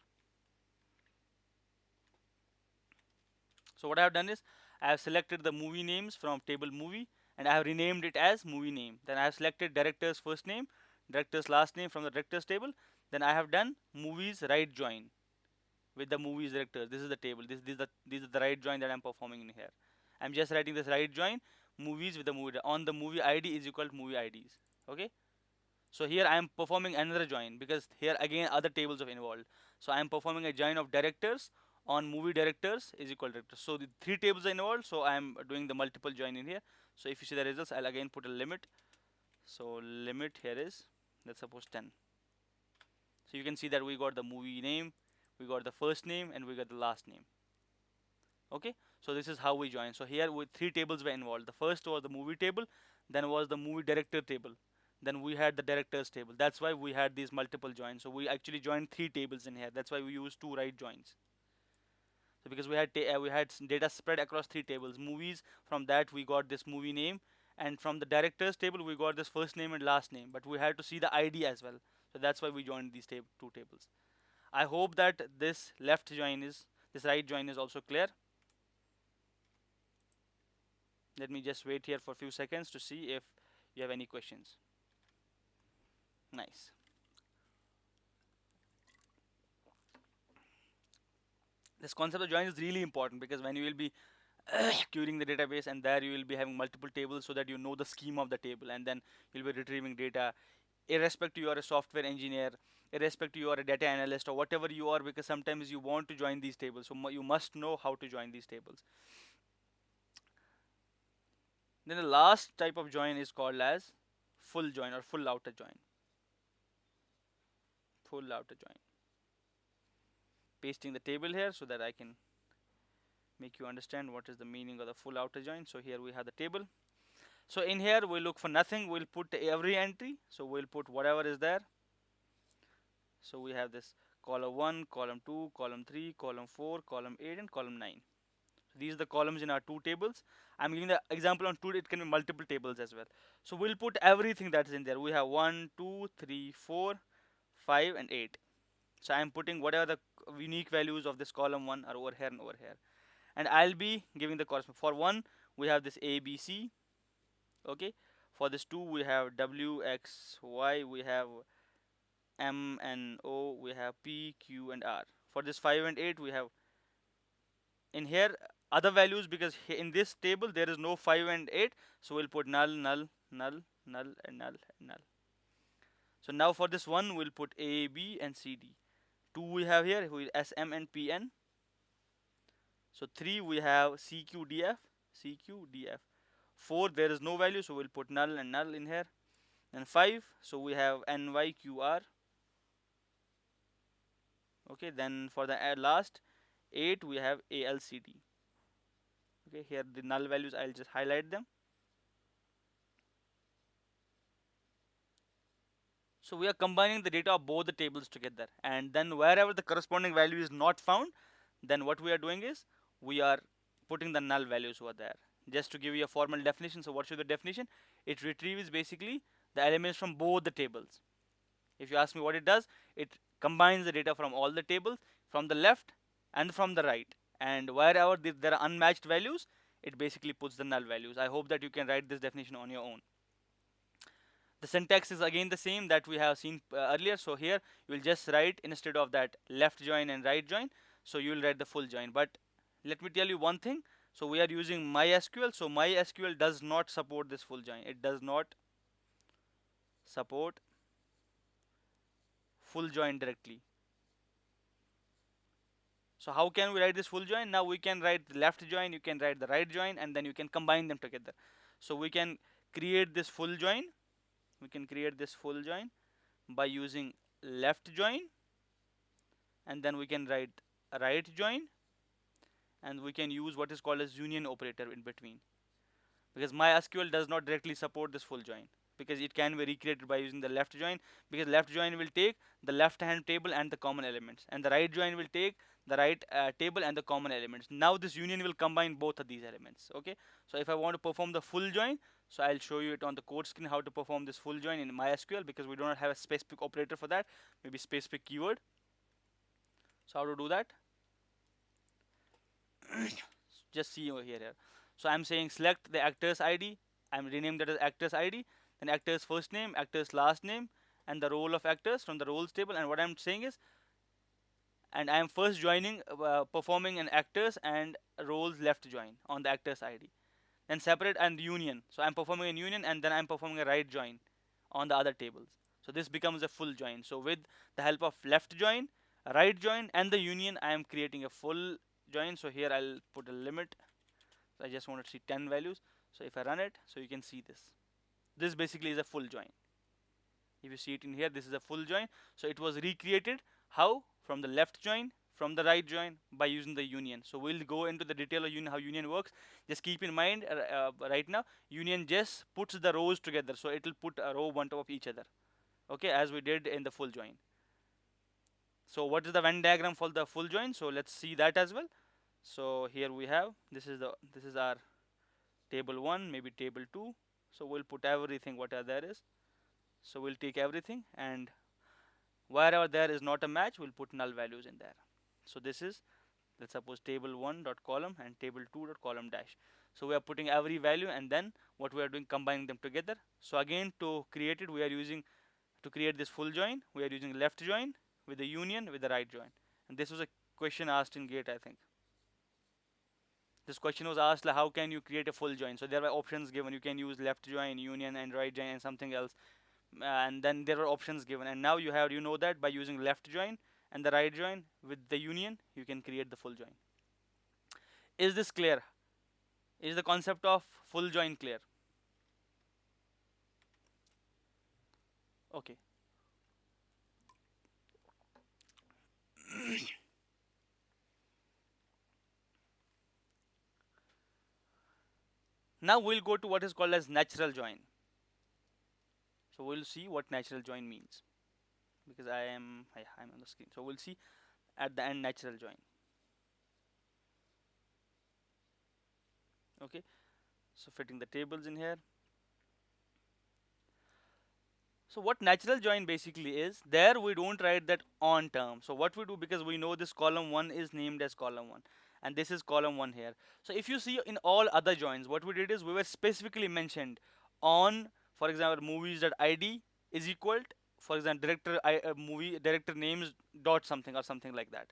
So what I have done is I have selected the movie names from table movie, and I have renamed it as movie name. Then I have selected director's first name, director's last name from the director's table. Then I have done movies right join with the movies directors. This is the table. This is the right join that I'm performing in here. I'm just writing this right join movies with the movie on the movie ID is equal to movie IDs. Okay. So here I am performing another join because here again other tables are involved. So I am performing a join of directors on movie directors is equal to directors. So the three tables are involved. So I am doing the multiple join in here. So if you see the results, I'll again put a limit. So limit here is, let's suppose 10. So you can see that we got the movie name, we got the first name, and we got the last name. Okay, so this is how we join. So here with three tables were involved. The first was the movie table, then was the movie director table, then we had the directors table. That's why we had these multiple joins. So we actually joined three tables in here. That's why we use two right joins. So because we had data spread across three tables, movies, from that we got this movie name, and from the directors table we got this first name and last name, but we had to see the ID as well. So that's why we joined these two tables. I hope that this right join is also clear. Let me just wait here for a few seconds to see if you have any questions. Nice. This concept of join is really important because when you will be querying the database, and there you will be having multiple tables, so that you know the scheme of the table, and then you'll be retrieving data irrespective you are a software engineer, irrespective you are a data analyst or whatever you are, because sometimes you want to join these tables, so you must know how to join these tables. Then the last type of join is called as full join or full outer join. Full outer join. Pasting the table here so that I can make you understand what is the meaning of the full outer join. So here we have the table. So in here we look for nothing, we'll put every entry, so we'll put whatever is there. So we have this column 1, column 2, column 3, column 4, column 8 and column 9. So these are the columns in our two tables. I'm giving the example on two, it can be multiple tables as well. So we'll put everything that's in there. We have 1, 2, 3, 4, 5 and 8. So I'm putting whatever the unique values of this column 1 are over here and over here. And I'll be giving the corresponding. For 1 we have this A, B, C. Okay. For this 2 we have W, X, Y. We have M and O. We have P, Q and R. For this 5 and 8 we have in here other values, because in this table there is no 5 and 8, so we'll put null, null, null, null and null and null. So now for this one we'll put A, B and C, D. 2 we have here who is S, M and P, N. So 3 we have C, Q, D, F, C, Q, D, F. 4 there is no value, so we'll put null and null in here. And 5, so we have N, Y, Q, R. Okay, then for the last 8 we have A, L, C, D. Okay, here the null values I'll just highlight them. So we are combining the data of both the tables together, and then wherever the corresponding value is not found, then what we are doing is we are putting the null values over there. Just to give you a formal definition, so what should the definition? It retrieves basically the elements from both the tables. If you ask me what it does, it combines the data from all the tables, from the left and from the right, and wherever there are unmatched values, it basically puts the null values. I hope that you can write this definition on your own. The syntax is again the same that we have seen earlier. So here you will just write, instead of that left join and right join, so you will write the full join. But let me tell you one thing. So we are using MySQL. So MySQL does not support this full join. It does not support full join directly. So how can we write this full join? Now we can write the left join, you can write the right join, and then you can combine them together. So we can create this full join. We can create this full join by using left join, and then we can write right join, and we can use what is called as union operator in between, because MySQL does not directly support this full join, because it can be recreated by using the left join, because left join will take the left hand table and the common elements, and the right join will take the right table and the common elements. Now this union will combine both of these elements. Okay, so if I want to perform the full join, so I'll show you it on the code screen how to perform this full join in MySQL, because we do not have a specific operator for that, maybe specific keyword. So how to do that? Just see over here. So I'm saying select the actor's ID. I'm renaming that as actor's ID. Then actor's first name, actor's last name, and the role of actors from the roles table. And what I'm saying is, and I am first joining, performing an actors and roles left join on the actors ID. Then separate and union. So I'm performing a union, and then I'm performing a right join on the other tables. So this becomes a full join. So with the help of left join, right join, and the union, I am creating a full join. So here I'll put a limit. So I just want to see 10 values. So if I run it, so you can see this. This basically is a full join. If you see it in here, this is a full join. So it was recreated. How? From the left join, from the right join, by using the union. So we'll go into the detail of union, how union works. Just keep in mind right now, union just puts the rows together. So it will put a row on top of each other. Okay, as we did in the full join. So what is the Venn diagram for the full join? So let's see that as well. So here we have, this is our table 1, maybe table 2. So we'll put everything whatever there is. So we'll take everything, and wherever there is not a match, we'll put null values in there. So this is, let's suppose, table 1 dot column and table 2 dot column dash. So we are putting every value, and then what we are doing, combining them together. So again, to create it, we are using, to create this full join, we are using left join with the union with the right join. And this was a question asked in GATE, I think. This question was asked, like, how can you create a full join? So there were options given. You can use left join, union, and right join, and something else. and then there were options given, and now you know that by using left join and the right join with the union you can create the full join. Is this clear? Is the concept of full join clear? Okay. Now we'll go to what is called as natural join. So we'll see what natural join means, because I'm on the screen. So we'll see at the end natural join. Okay. So fitting the tables in here. So what natural join basically is, there we don't write that on term. So what we do, because we know this column 1 is named as column 1 and this is column 1 here. So if you see in all other joins, what we did is we were specifically mentioned on, for example, movies.id is equal to, for example, movie director names dot something or something like that.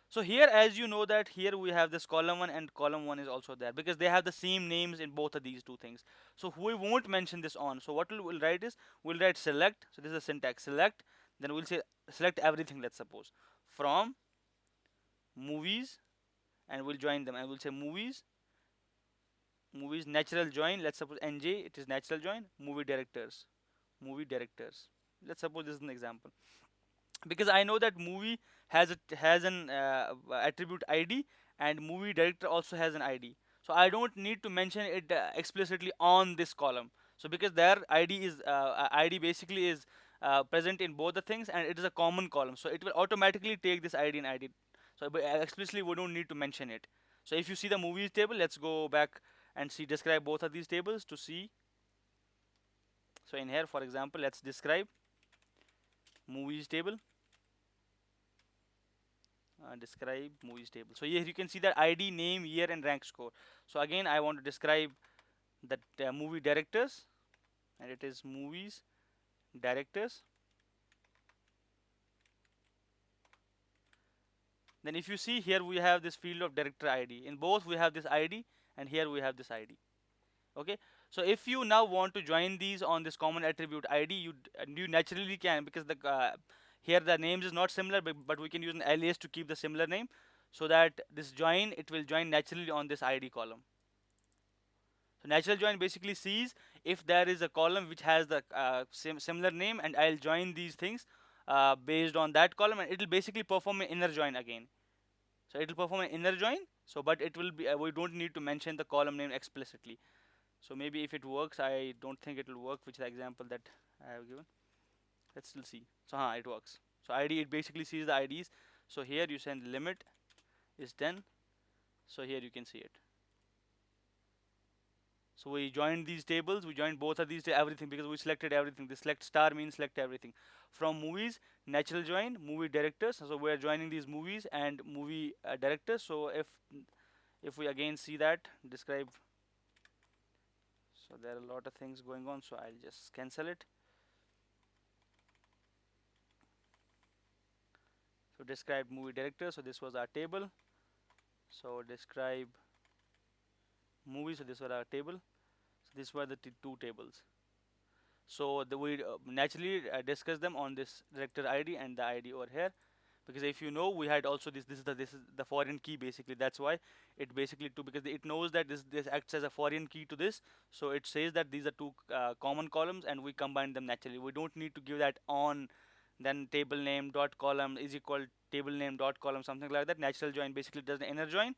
So here, as you know that here we have this column 1 and column 1 is also there because they have the same names in both of these two things. So we won't mention this on. So what we'll write is, we'll write select. So this is a syntax select. Then we'll say select everything, let's suppose, from movies, and we'll join them and we'll say movies natural join. Let's suppose NJ, it is natural join, movie directors. Let's suppose this is an example, because I know that movie has an attribute ID, and movie director also has an ID. So I don't need to mention it explicitly on this column. So because their ID basically is present in both the things, and it is a common column, so it will automatically take this ID and ID. So but explicitly we don't need to mention it. So if you see the movies table, let's go back and see describe both of these tables to see. So in here, for example, let's describe movies table. Describe movies table. So here you can see that ID, name, year, and rank score. So again, I want to describe that movie directors, and it is movies directors. Then if you see here, we have this field of director ID. In both, we have this ID, and here we have this ID. Okay. So if you now want to join these on this common attribute ID, you naturally can, because the here the names is not similar, but we can use an alias to keep the similar name, so that this join, it will join naturally on this ID column. So natural join basically sees if there is a column which has the similar name, and I'll join these things based on that column, and it will basically perform an inner join again. So it will perform an inner join. So but it will be we don't need to mention the column name explicitly. So maybe if it works, I don't think it will work, which is the example that I have given. Let's still see. So it works. So ID, it basically sees the IDs. So here you send limit is 10. So here you can see it. So we joined these tables, we joined both of these everything, because we selected everything. The select star means select everything. From movies, natural join, movie directors. So we are joining these movies and movie directors. So if we again see that, describe. So there are a lot of things going on. So I'll just cancel it. So describe movie director. So this was our table. So describe movie. So this was our table. So these were the two tables. So we naturally discuss them on this director ID and the ID over here, because if you know, we had also this is the foreign key basically. That's why it basically too, because it knows that this acts as a foreign key to this. So it says that these are two common columns, and we combine them naturally. We don't need to give that on, then table name dot column is equal table name dot column, something like that. Natural join basically does the inner join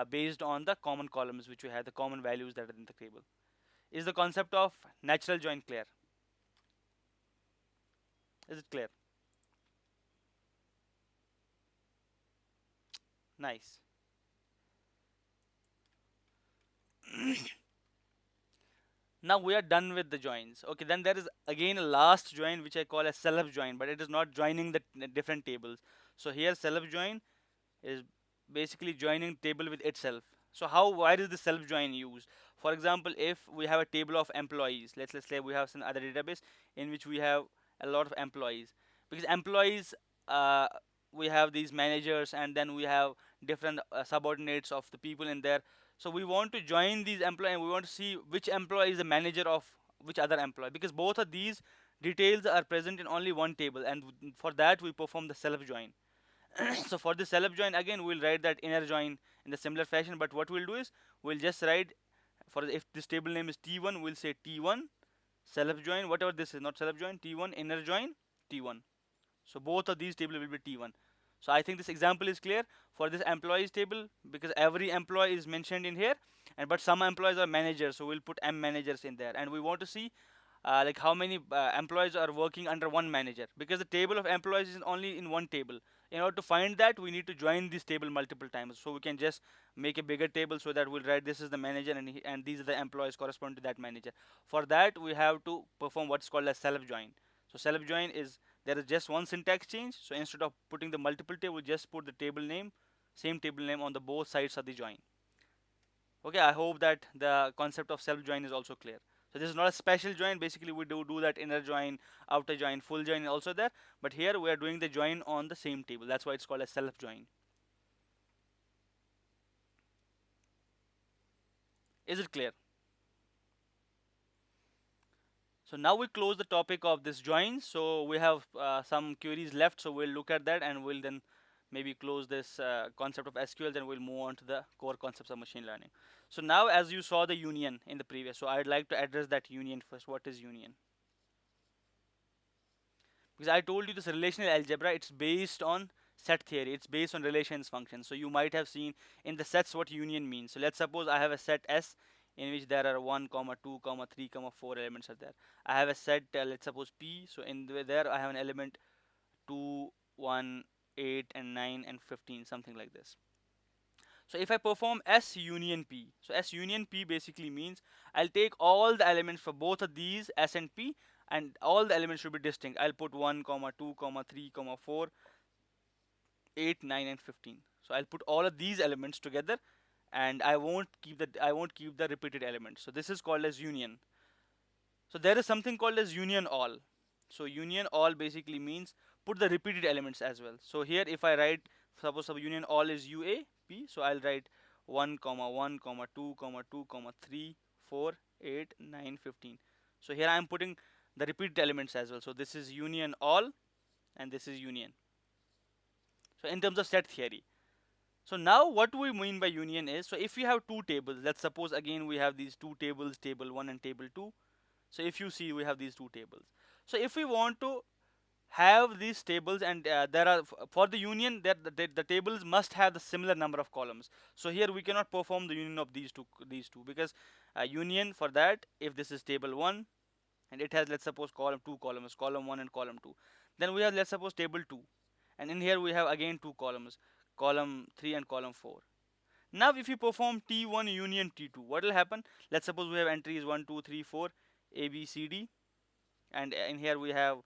based on the common columns which we have, the common values that are in the table. Is the concept of natural join clear? Is it clear? Nice. Now we are done with the joins. Okay, then there is again a last join which I call a self join, but it is not joining the different tables. So here self join is basically joining table with itself. So why is the self join used? For example, if we have a table of employees, let's say we have some other database in which we have a lot of employees, because employees, uh, we have these managers, and then we have different subordinates of the people in there. So we want to join these employees, and we want to see which employee is the manager of which other employee, because both of these details are present in only one table, and for that we perform the self join. So for the self join, again we'll write that inner join in the similar fashion, but what we'll do is we'll just write, for if this table name is t1, we'll say t1 self join, whatever this is, not self join, t1 inner join t1. So both of these tables will be t1. So I think this example is clear for this employees table, because every employee is mentioned in here, and but some employees are managers, so we'll put m managers in there, and we want to see like how many employees are working under one manager, because the table of employees is only in one table. In order to find that, we need to join this table multiple times, so we can just make a bigger table, so that we'll write this is the manager, and these are the employees corresponding to that manager. For that, we have to perform what's called a self join. So self join is, there is just one syntax change, so instead of putting the multiple table, just put the table name, same table name on the both sides of the join. Okay, I hope that the concept of self join is also clear. So this is not a special join. Basically, we do that inner join, outer join, full join also there. But here we are doing the join on the same table. That's why it's called a self join. Is it clear? So now we close the topic of this join. So we have some queries left. So we'll look at that, and we'll then maybe close this concept of SQL. Then we'll move on to the core concepts of machine learning. So now, as you saw the union in the previous, so I'd like to address that union first. What is union? Because I told you this relational algebra, it's based on set theory, it's based on relations functions. So you might have seen in the sets what union means. So let's suppose I have a set S in which there are 1 comma 2 comma 3 comma 4 elements are there. I have a set, let's suppose P, so there I have an element 2 1 8 and 9 and 15, something like this. So if I perform S union P, so S union P basically means I'll take all the elements for both of these S and P, and all the elements should be distinct. I'll put 1 comma 2 comma 3 comma 4 8 9 and 15. So I'll put all of these elements together, and I won't keep the repeated elements. So this is called as union. So there is something called as union all. So union all basically means put the repeated elements as well. So here if I write, suppose union all is UA P, so I'll write 1 comma 1 comma 2 comma 2 comma 3 4 8 9 15. So here I am putting the repeated elements as well. So this is union all, and this is union. So in terms of set theory. So now what we mean by union is, so if we have two tables, let's suppose again we have these two tables, table 1 and table 2. So if you see, we have these two tables. So if we want to have these tables, and there are for the union that the tables must have the similar number of columns. So here we cannot perform the union of these two, because union for that, if this is table 1 and it has, let's suppose, two columns, column 1 and column 2, then we have, let's suppose, table 2, and in here we have again two columns, column 3 and column 4. Now if you perform T1 union T2, what will happen? Let's suppose we have entries 1 2 3 4 A B C D, and in here we have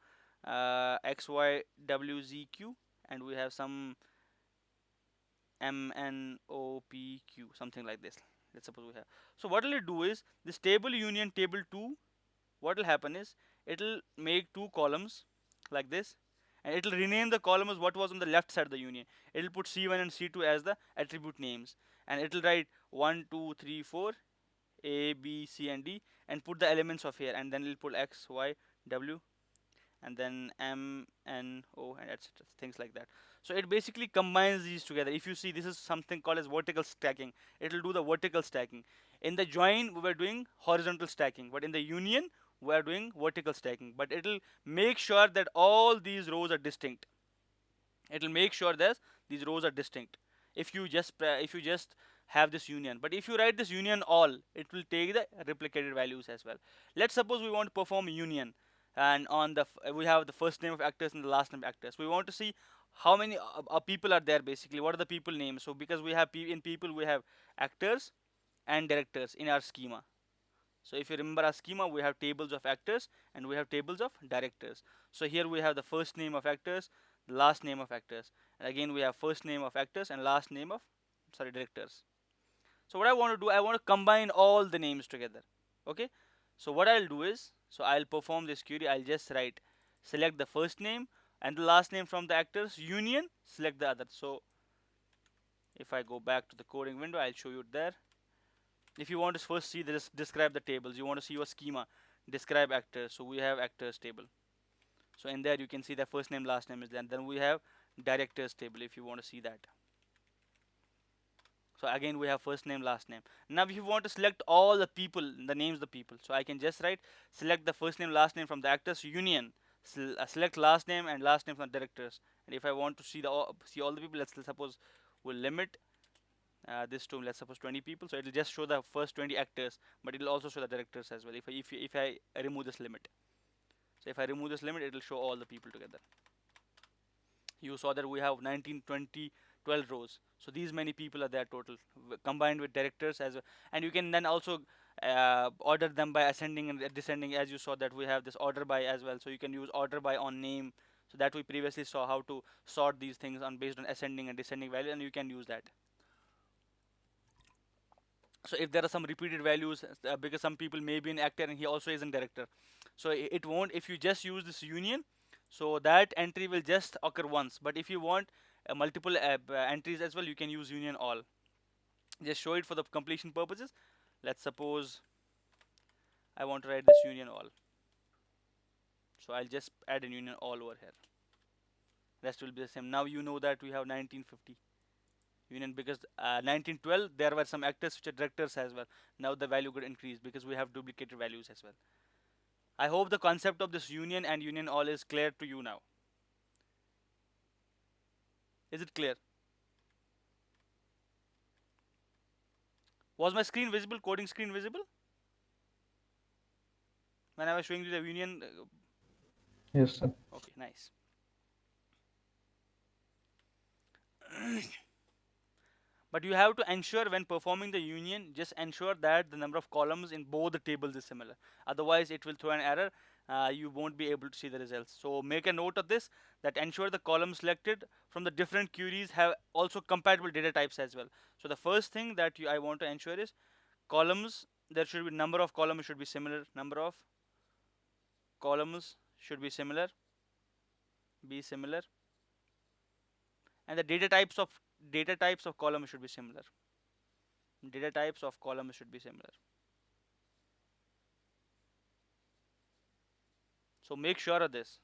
X Y W Z Q, and we have some M N O P Q, something like this. Let's suppose we have. So what will it do is, this table union table 2, what will happen is it will make two columns like this, and it will rename the column as what was on the left side of the union. It will put C1 and C2 as the attribute names, and it will write 1 2 3 4 A B C and D, and put the elements of here, and then it will put X Y W, and then M N O, and etc., things like that. So it basically combines these together. If you see, this is something called as vertical stacking. It will do the vertical stacking. In the join we were doing horizontal stacking, but in the union we are doing vertical stacking. But it will make sure that all these rows are distinct. It will make sure that these rows are distinct if you just have this union. But if you write this union all, it will take the replicated values as well. Let's suppose we want to perform union, and on the we have the first name of actors and the last name of actors. We want to see how many people are there. Basically, what are the people names? So because we have in people, we have actors and directors in our schema. So if you remember our schema, we have tables of actors and we have tables of directors. So here we have the first name of actors, the last name of actors, and again we have first name of actors and last name of, sorry, directors. So what I want to do, I want to combine all the names together. Okay. So what I'll do is, so I'll perform this query. I'll just write select the first name and the last name from the actors union select the other. So if I go back to the coding window, I'll show you there. If you want to first see this, describe the tables, you want to see your schema, describe actors. So we have actors table. So in there you can see the first name, last name is there. And then we have directors table if you want to see that. So again we have first name, last name. Now if you want to select all the people, the names of the people, so I can just write select the first name, last name from the actors union. Select last name and last name from the directors. And if I want to see see all the people, let's suppose we'll limit this to, let's suppose, 20 people. So it will just show the first 20 actors, but it will also show the directors as well. If I remove this limit, so if I remove this limit, it will show all the people together. You saw that we have 19, 20, 12 rows. So these many people are there total, combined with directors as well. And you can then also order them by ascending and descending, as you saw that we have this order by as well. So you can use order by on name. So that we previously saw how to sort these things on based on ascending and descending value, and you can use that. So if there are some repeated values, because some people may be an actor and he also is a director, so it won't, if you just use this union, so that entry will just occur once. But if you want multiple entries as well, you can use union all. Just show it for the completion purposes. Let's suppose I want to write this union all, so I'll just add a union all over here. Rest will be the same. Now you know that we have 1950 union, because 1912 there were some actors which are directors as well. Now the value could increase because we have duplicated values as well. I hope the concept of this union and union all is clear to you now. Is it clear? Was my screen visible, coding screen visible, when I was showing you the union? Yes, sir. Okay, nice. But you have to ensure when performing the union, just ensure that the number of columns in both the tables is similar. Otherwise, it will throw an error. You won't be able to see the results. So make a note of this, that ensure the columns selected from the different queries have also compatible data types as well. So the first thing that I want to ensure is columns. There should be number of columns should be similar. Number of columns should be similar, and the data types of columns should be similar. Data types of columns should be similar. So make sure of this.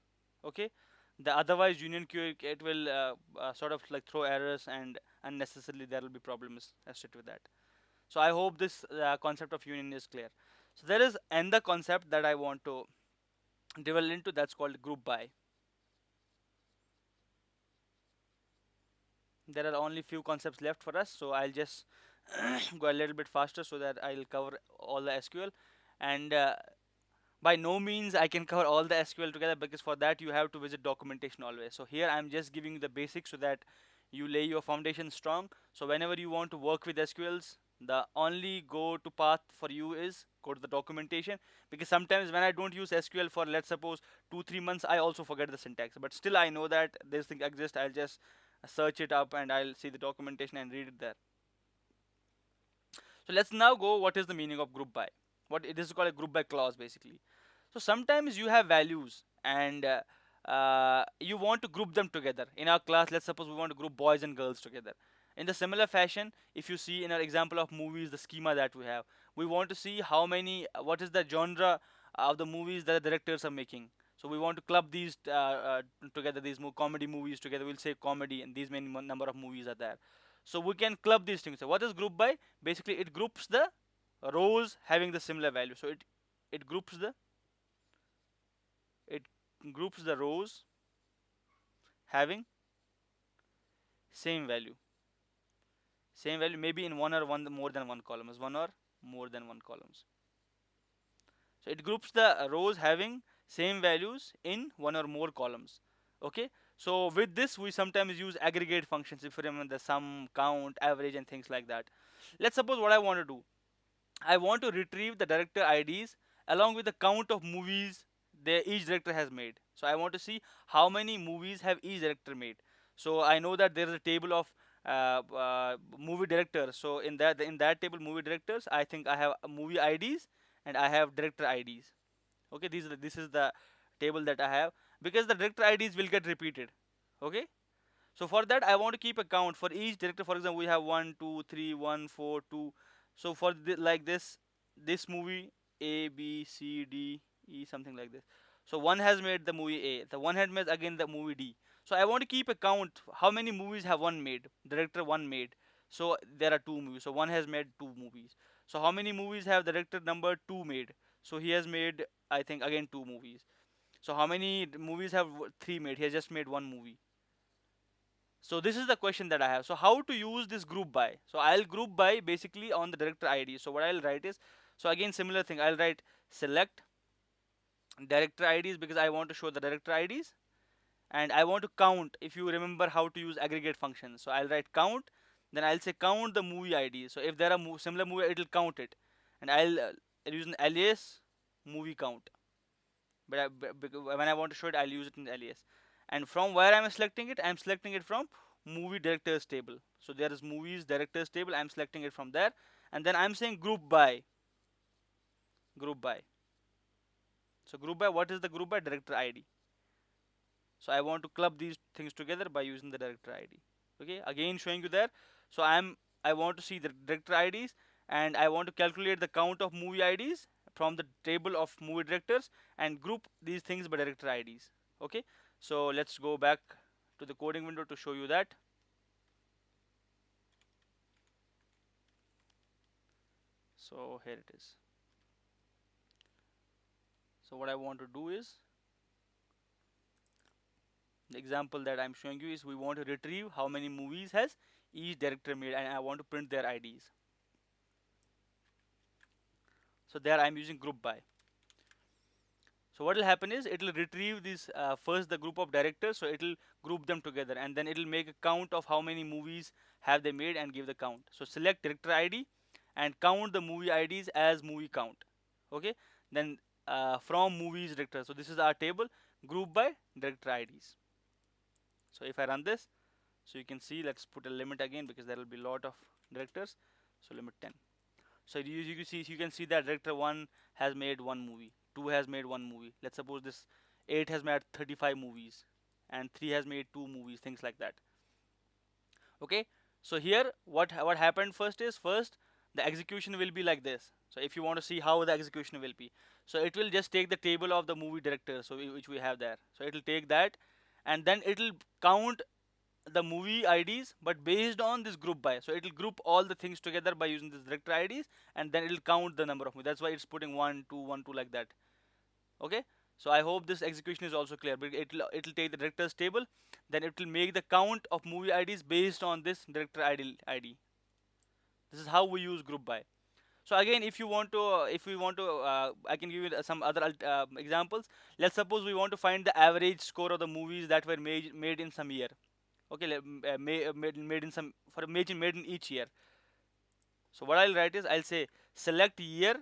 Okay, the otherwise union queue, it will sort of like throw errors, and unnecessarily there will be problems associated with that. So I hope this concept of union is clear. So there is another concept that I want to delve into, that's called group by. There are only few concepts left for us, so I'll just go a little bit faster so that I'll cover all the SQL. And by no means I can cover all the SQL together, because for that you have to visit documentation always. So here I'm just giving you the basics so that you lay your foundation strong. So whenever you want to work with SQLs, the only go to path for you is go to the documentation, because sometimes when I don't use SQL for, let's suppose, 2 3 months, I also forget the syntax, but still I know that this thing exists. I'll just search it up and I'll see the documentation and read it there. So let's now go what is the meaning of group by. What it is called a group by clause basically. So sometimes you have values, and you want to group them together. In our class, let's suppose we want to group boys and girls together. In the similar fashion, if you see in our example of movies, the schema that we want to see how many, what is the genre of the movies that the directors are making. So we want to club these together, these comedy movies together. We'll say comedy, and these many number of movies are there. So we can club these things. So what is group by? Basically, it groups the rows having the similar value. So it groups the it groups the rows having same value. Same value, maybe in one or one more than one columns. One or more than one columns. So it groups the rows having same values in one or more columns. Okay. So with this, we sometimes use aggregate functions, if you remember, the sum, count, average, and things like that. Let's suppose what I want to do. I want to retrieve the director IDs along with the count of movies each director has made. So I want to see how many movies have each director made. So I know that there is a table of movie directors. So in that table, movie directors, I think I have movie IDs and I have director IDs. Okay, this is the table that I have, because the director IDs will get repeated. Okay, so for that, I want to keep a count for each director. For example, we have 1, 2, 3, 1, 4, 2. So like this movie A, B, C, D, E, something like this. So one has made the movie A, the one has made again the movie D. So I want to keep a count how many movies have one made, director one made. So there are two movies. So one has made two movies. So how many movies have the director number two made? So he has made, I think, again two movies. So how many movies have three made? He has just made one movie. So this is the question that I have. So how to use this group by? So I'll group by basically on the director ID. So what I'll write is, so again similar thing. I'll write select director IDs because I want to show the director IDs, and I want to count. If you remember how to use aggregate functions, so I'll write count. Then I'll say count the movie ID. So if there are similar movie, it'll count it, and I'll use an alias movie count. But when I want to show it, I'll use it in alias. And from where I'm selecting it, I'm selecting it from movie directors table. So there is movies directors table. I'm selecting it from there, and then I'm saying group by, group by. So group by, what is the group by? Director ID. So I want to club these things together by using the director ID. Okay, again showing you there. So I want to see the director IDs, and I want to calculate the count of movie IDs from the table of movie directors and group these things by director IDs. Okay, so let's go back to the coding window to show you that. So here it is. So what I want to do is, the example that I'm showing you is, we want to retrieve how many movies has each director made, and I want to print their IDs. So there I'm using group by. So what will happen is, it will retrieve this first the group of directors, so it will group them together, and then it will make a count of how many movies have they made and give the count. So select director ID and count the movie IDs as movie count. Okay, then from movies director. So this is our table, group by director IDs. So if I run this, so you can see, let's put a limit again because there will be a lot of directors. So limit 10. So you can see that director 1 has made one movie, 2 has made one movie. Let's suppose this 8 has made 35 movies, and 3 has made two movies, things like that. Okay, so here what happened first is, first the execution will be like this. So if you want to see how the execution will be, so it will just take the table of the movie director, so which we have there. So it will take that, and then it will count the movie IDs, but based on this group by. So it will group all the things together by using this director IDs, and then it will count the number of movies. That's why it's putting 1 2 1 2 like that. Okay, so I hope this execution is also clear. But it will take the directors table, then it will make the count of movie IDs based on this director ID. This is how we use group by. So again, if you want to, if we want to, I can give you some other examples. Let's suppose we want to find the average score of the movies that were made in some year. Okay, made in some, for made in each year. So what I'll write is, I'll say select year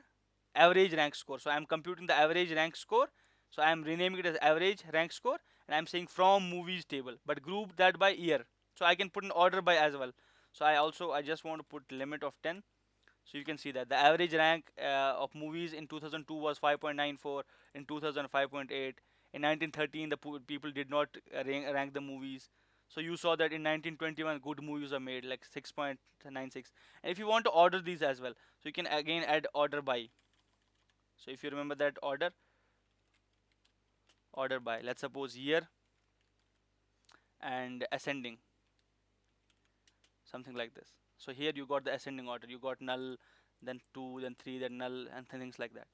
average rank score. So I'm computing the average rank score. So I'm renaming it as average rank score, and I'm saying from movies table, but group that by year. So I can put an order by as well. So I just want to put limit of 10. So you can see that the average rank of movies in 2002 was 5.94, in 2000 5.8, in 1913 the people did not rank the movies. So you saw that in 1921 good movies are made like 6.96. And if you want to order these as well, so you can again add order by. So if you remember that order by, let's suppose year and ascending, something like this. So here you got the ascending order, you got null, then 2, then 3, then null, and things like that.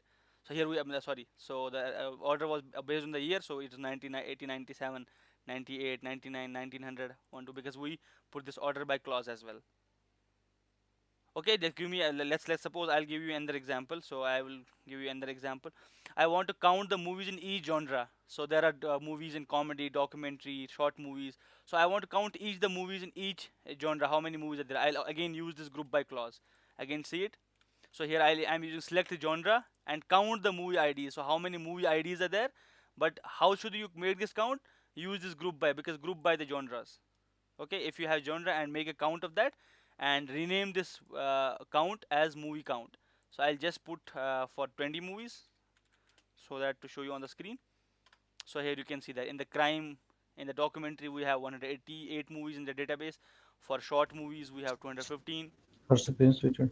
So here we are, sorry, so the order was based on the year, so it's 99 80 97 98 99 1900 1 2, because we put this order by clause as well. Okay, just give me let's suppose I'll give you another example. So I will give you another example. I want to count the movies in each genre. So there are movies in comedy, documentary, short movies. So I want to count each the movies in each genre, how many movies are there. I'll again use this group by clause. Again, see it. So here I'm using select the genre and count the movie IDs. So how many movie IDs are there? But how should you make this count? Use this group by, because group by the genres. Okay, if you have genre and make a count of that, and rename this count as movie count. So I'll just put for 20 movies, so that to show you on the screen. So here you can see that in the crime, in the documentary, we have 188 movies in the database. For short movies we have 215. What's the pin switcher?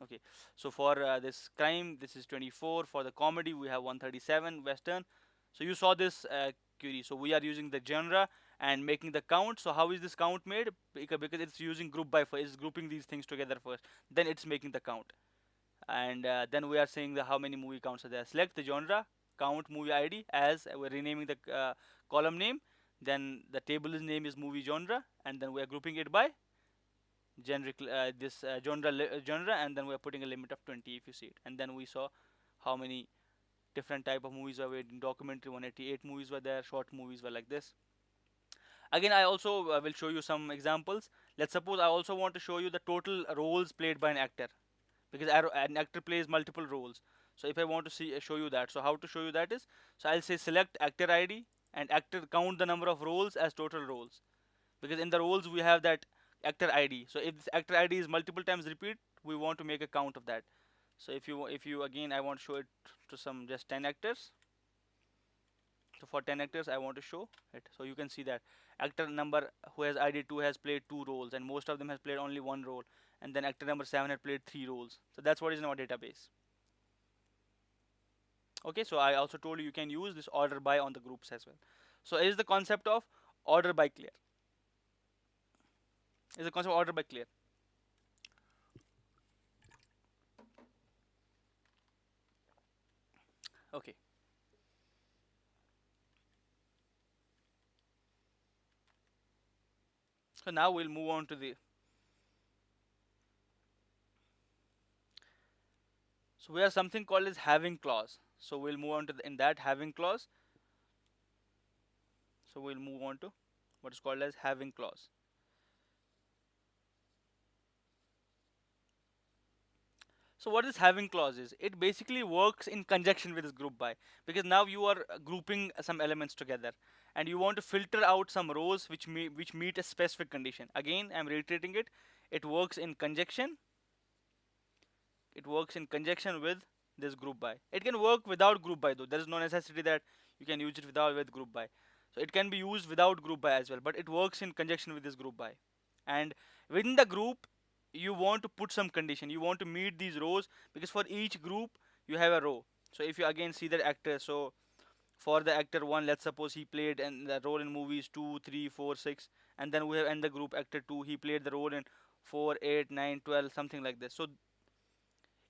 Okay, so for this crime, this is 24. For the comedy, we have 137 Western. So you saw this query. So we are using the genre and making the count. So how is this count made? Because it's using group by first. It's grouping these things together first. Then it's making the count. And then we are saying the how many movie counts are there. Select the genre, count movie ID as we're renaming the column name. Then the table name is movie genre, and then we are grouping it by generic this genre, and then we're putting a limit of 20 if you see it. And then we saw how many different type of movies were in documentary. 188 movies were there, short movies were like this. Again, I also will show you some examples. Let's suppose I also want to show you the total roles played by an actor, because an actor plays multiple roles. So if I want to see show you that, so how to show you that is, so I'll say select actor ID and actor, count the number of roles as total roles, because in the roles we have that actor ID. So if this actor ID is multiple times repeat, we want to make a count of that. So if you again, I want to show it to some just 10 actors. So for 10 actors I want to show it. So you can see that actor number who has ID 2 has played 2 roles, and most of them has played only 1 role, and then actor number 7 has played 3 roles. So that's what is in our database. Okay, so I also told you you can use this order by on the groups as well. So is the concept of order by clear? Is the concept of order by clear? Okay. So now we'll move on to the. So we have something called as having clause. So we'll move on to in that having clause. So we'll move on to what is called as having clause. So what is having clause is, it basically works in conjunction with this group by, because now you are grouping some elements together, and you want to filter out some rows which meet a specific condition. Again, I'm reiterating it. It works in conjunction. It works in conjunction with this group by. It can work without group by though. There is no necessity that you can use it without with group by. So it can be used without group by as well, but it works in conjunction with this group by. And within the group, you want to put some condition. You want to meet these rows, because for each group you have a row. So if you again see that actor, so for the actor 1, let's suppose he played in the role in movies 2, 3, 4, 6, and then we have in the group actor 2, he played the role in 4, 8, 9, 12, something like this. So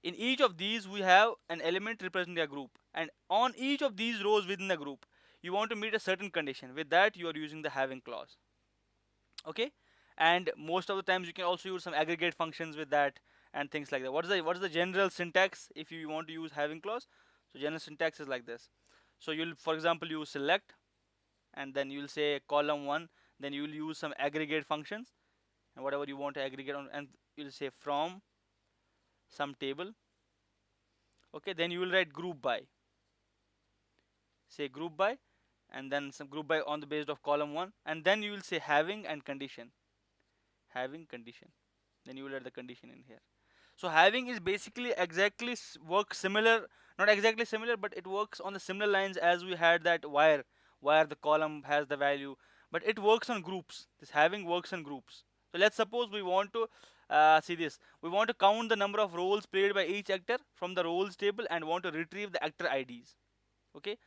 in each of these we have an element representing a group, and on each of these rows within the group you want to meet a certain condition. With that you are using the having clause. Okay, and most of the times you can also use some aggregate functions with that and things like that. What is the general syntax if you want to use having clause? So general syntax is like this. So you'll, for example, you select, and then you'll say column 1, then you'll use some aggregate functions, and whatever you want to aggregate on, and you'll say from some table. Okay, then you will write group by, say group by, and then some group by on the basis of column 1, and then you will say having and condition. Having condition, then you will add the condition in here. So having is basically exactly works similar, not exactly similar, but it works on the similar lines as we had that where the column has the value, but it works on groups. This having works on groups. So let's suppose we want to see this. We want to count the number of roles played by each actor from the roles table and want to retrieve the actor IDs. Okay,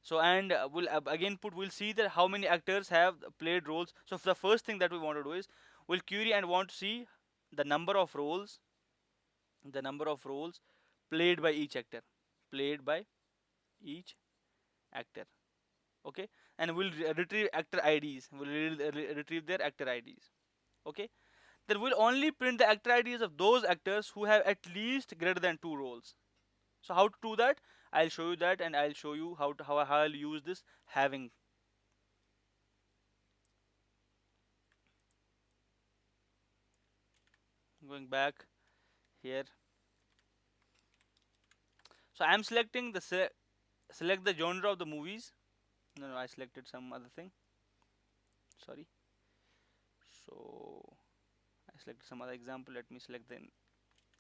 so and we'll again we'll see that how many actors have played roles. So the first thing that we want to do is we'll query and want to see the number of roles, the number of roles played by each actor, played by each actor. Okay, and we'll retrieve actor IDs. We'll retrieve their actor IDs. Okay, then we'll only print the actor IDs of those actors who have at least greater than 2 roles. So how to do that? I'll show you that, and I'll show you how I'll use this having. Going back here. So I'm selecting the select the genre of the movies. No, I selected some other thing. Sorry. So I selected some other example. Let me select the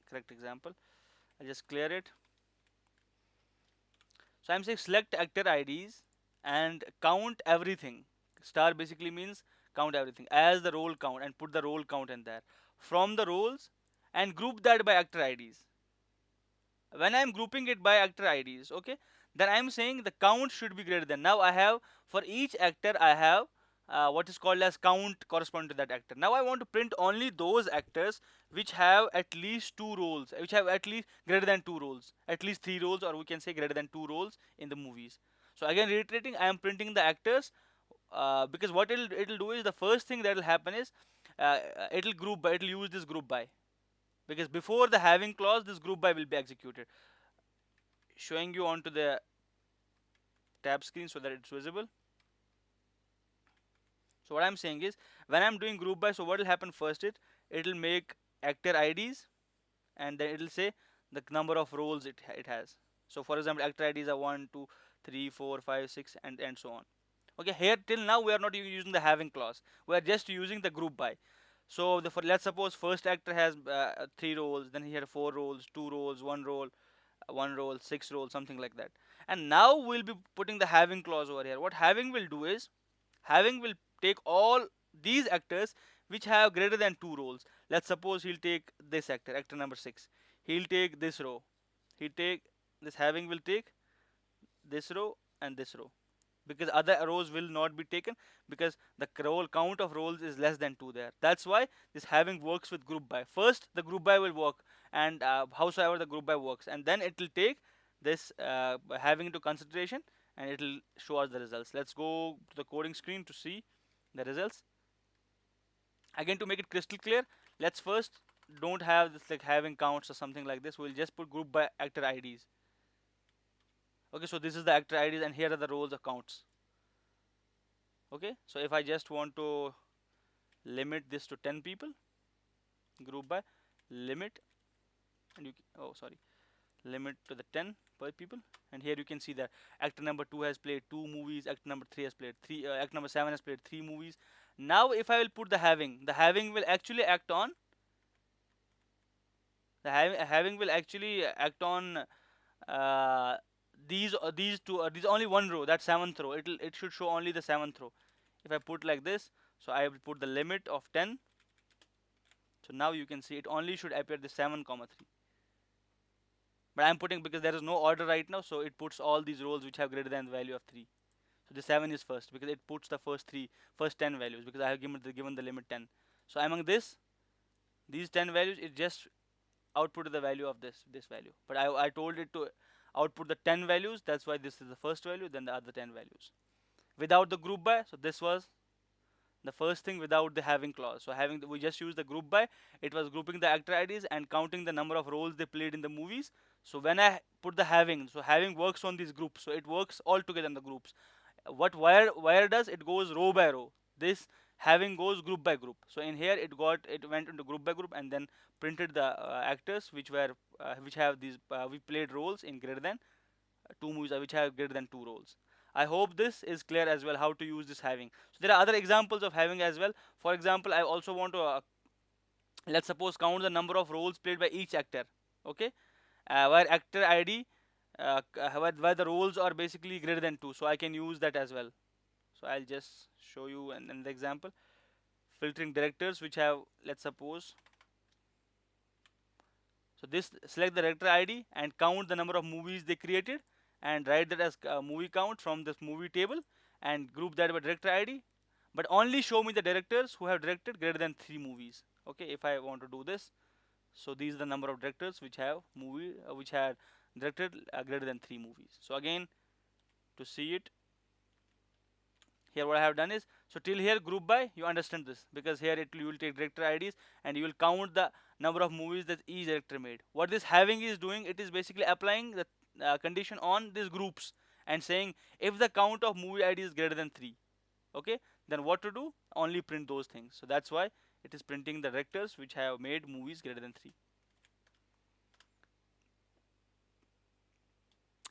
correct example. I'll just clear it. So I'm saying select actor IDs and count everything. Star basically means count everything as the role count, and put the role count in there from the roles, and group that by actor IDs. when I'm grouping it by actor IDs, okay, then I'm saying the count should be greater than. Now I have, for each actor I have what is called as count corresponding to that actor. Now I want to print only those actors which have at least two roles, which have at least greater than two roles, at least three roles, or we can say greater than two roles in the movies. So again, reiterating, I am printing the actors, because what it'll do is, the first thing that will happen is, it'll group by, it'll use this group by, because before the having clause this group by will be executed. Showing you onto the tab screen so that it's visible. So what I'm saying is, when I'm doing group by, so what will happen first is, it'll make actor IDs, and then it'll say the number of roles it has. So for example, actor IDs are 1, 2, 3, 4, 5, 6, and so on. Okay, here till now we are not using the having clause. We are just using the group by. So let's suppose first actor has three roles, then he had four roles, two roles, one role, six roles, something like that. And now we'll be putting the having clause over here. What having will do is, having will take all these actors which have greater than two roles. Let's suppose he'll take this actor, actor number 6. He'll take this row. He take this, having will take this row and this row, because other rows will not be taken, because the role count of roles is less than 2 there. That's why this having works with group by. First the group by will work, and howsoever the group by works, and then it will take this having into consideration, and it will show us the results. Let's go to the coding screen to see the results. Again, to make it crystal clear, let's first don't have this like having counts or something like this. We'll just put group by actor IDs. Okay, so this is the actor IDs, and here are the roles accounts. Okay, so if I just want to limit this to 10 people, group by limit, and oh sorry, limit to the 10 per people, and here you can see that actor number 2 has played 2 movies, actor number 3 has played 3, actor number 7 has played 3 movies. Now if I will put the having will actually act on, having will actually act on uh, these two, these only one row, that seventh row. It should show only the seventh row. If I put like this, so I will put the limit of 10. So now you can see it only should appear the 7 comma 3. But I'm putting, because there is no order right now, so it puts all these rows which have greater than the value of 3. So the 7 is first, because it puts the first 10 values, because I have given the limit 10. So among these 10 values, it just output the value of this value. But I told it to output the 10 values. That's why this is the first value, then the other 10 values without the group by. So this was the first thing without the having clause. So we just used the group by. It was grouping the actor IDs and counting the number of roles they played in the movies. So when I put the having, so having works on these groups, so it works all together in the groups. What wire does, it goes row by row. This having goes group by group. So in here it went into group by group, and then printed the actors which have these we played roles in greater than 2 movies, which have greater than 2 roles. I hope this is clear as well, how to use this having. So there are other examples of having as well. For example, I also want to let's suppose count the number of roles played by each actor. Okay, where actor ID, where the roles are basically greater than 2, so I can use that as well. So I'll just show you an example. Filtering directors which have, let's suppose, so this, select the director ID and count the number of movies they created, and write that as movie count from this movie table, and group that by director ID, but only show me the directors who have directed greater than 3 movies. Okay, if I want to do this, so these are the number of directors which have which had directed greater than 3 movies. So again, to see it, here what I have done is, so till here group by, you understand this, because here you will take director IDs and you will count the number of movies that each director made. What this having is doing, it is basically applying the condition on these groups and saying if the count of movie ID is greater than 3, okay, then what to do, only print those things. So that's why it is printing the directors which have made movies greater than 3.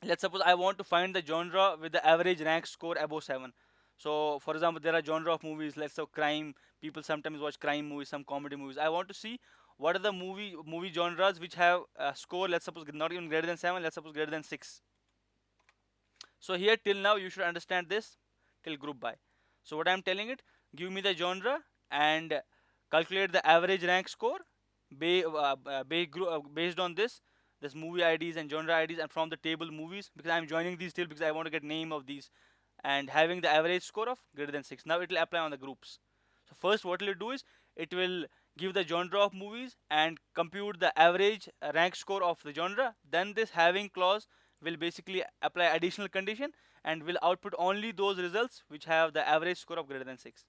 Let's suppose I want to find the genre with the average rank score above 7. So for example, there are genre of movies, let's say crime. People sometimes watch crime movies, some comedy movies. I want to see what are the movie genres which have a score, let's suppose not even greater than 7, let's suppose greater than 6. So here till now you should understand this till group by. So what I'm telling it, give me the genre and calculate the average rank score based on this. this movie IDs and genre IDs, and from the table movies, because I'm joining these table because I want to get name of these, and having the average score of greater than 6. Now it will apply on the groups. So first what it will do is it will give the genre of movies and compute the average rank score of the genre. Then this having clause will basically apply additional condition and will output only those results which have the average score of greater than 6.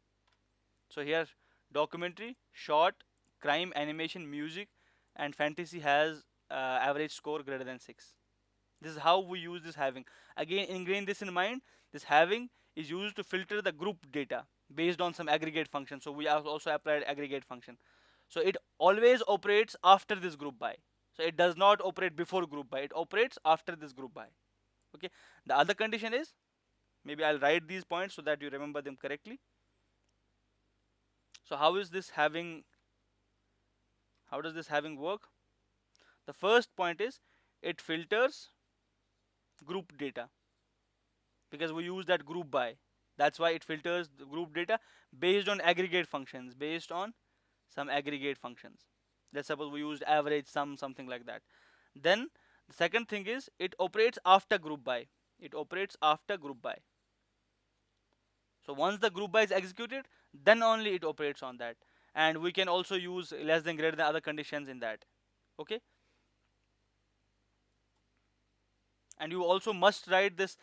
So here documentary, short, crime, animation, music, and fantasy has average score greater than 6. This is how we use this having. Again, ingrain this in mind. This having is used to filter the group data based on some aggregate function. So we have also applied aggregate function. So it always operates after this group by. So it does not operate before group by. It operates after this group by. Okay. The other condition is, maybe I'll write these points so that you remember them correctly. So how is this having? How does this having work? The first point is it filters group data because we use that group by. That's why it filters the group data based on aggregate functions, based on some aggregate functions. Let's suppose we used average, sum, something like that. Then the second thing is it operates after group by. It operates after group by. So once the group by is executed, then only it operates on that. And we can also use less than greater than other conditions in that. Okay. And you also must write this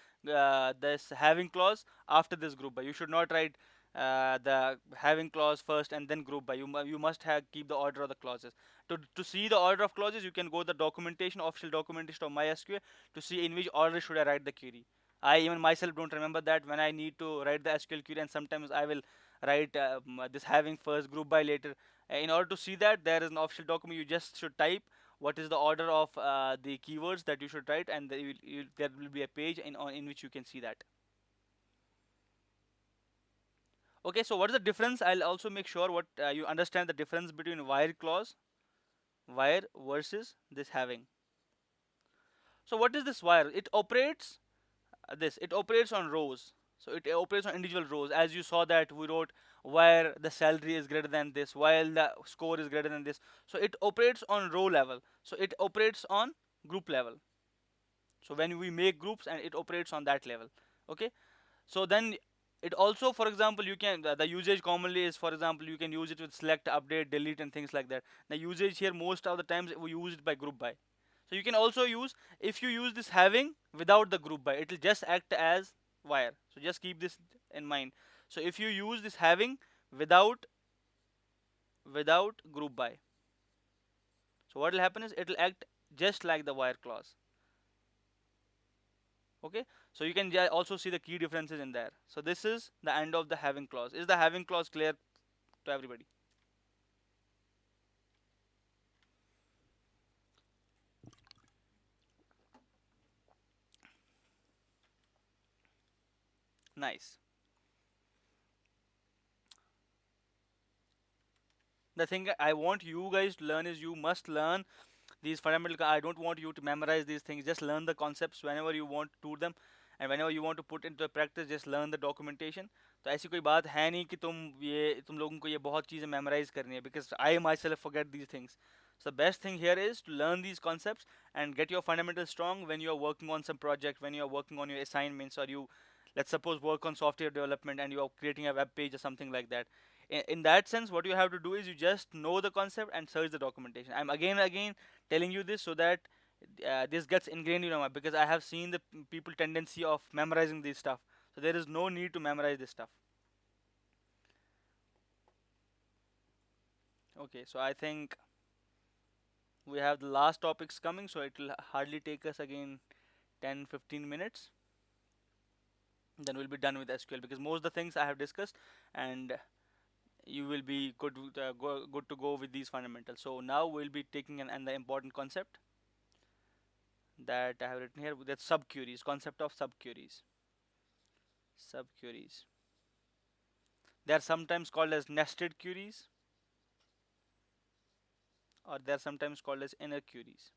having clause after this group by. You should not write the having clause first and then group by. You must have keep the order of the clauses. To see the order of clauses, you can go the documentation, official documentation of MySQL, to see in which order should I write the query. I even myself don't remember that when I need to write the SQL query, and sometimes I will write this having first, group by later. In order to see that, there is an official document. You just should type what is the order of the keywords that you should write, and there will be a page in which you can see that. Okay, so what is the difference? I'll also make sure what you understand the difference between wire clause, wire versus this having. So what is this wire? It operates it operates on rows. So it operates on individual rows. As you saw that we wrote where the salary is greater than this, while the score is greater than this. So it operates on row level. So it operates on group level. So when we make groups, and it operates on that level. Okay. So then it also, for example, you can the usage commonly is, for example, you can use it with select, update, delete, and things like that. The usage here most of the times we use it by group by. So you can also use, if you use this having without the group by, it will just act as wire. So just keep this in mind. So if you use this having without group by, so what will happen is it will act just like the wire clause. Okay, so you can also see the key differences in there. So this is the end of the having clause. Is the having clause clear to everybody? Nice. The thing I want you guys to learn is you must learn these fundamental. I don't want you to memorize these things. Just learn the concepts whenever you want to do them, and whenever you want to put into practice, just learn the documentation. तो ऐसी कोई बात है नहीं कि तुम लोगों को ये बहुत चीज़ें memorize करनी है, because I myself forget these things. So the best thing here is to learn these concepts and get your fundamentals strong when you are working on some project, when you are working on your assignments, or you, let's suppose, work on software development and you are creating a web page or something like that. In that sense, what you have to do is you just know the concept and search the documentation. I'm again telling you this so that this gets ingrained in your mind, because I have seen the people tendency of memorizing this stuff. So there is no need to memorize this stuff. Okay, so I think we have the last topics coming, so it will hardly take us again 10-15 minutes. Then we'll be done with SQL, because most of the things I have discussed, and you will be good to go with these fundamentals. So now we'll be taking an the important concept that I have written here, that subqueries, concept of subqueries. Subqueries. They are sometimes called as nested queries, or they are sometimes called as inner queries.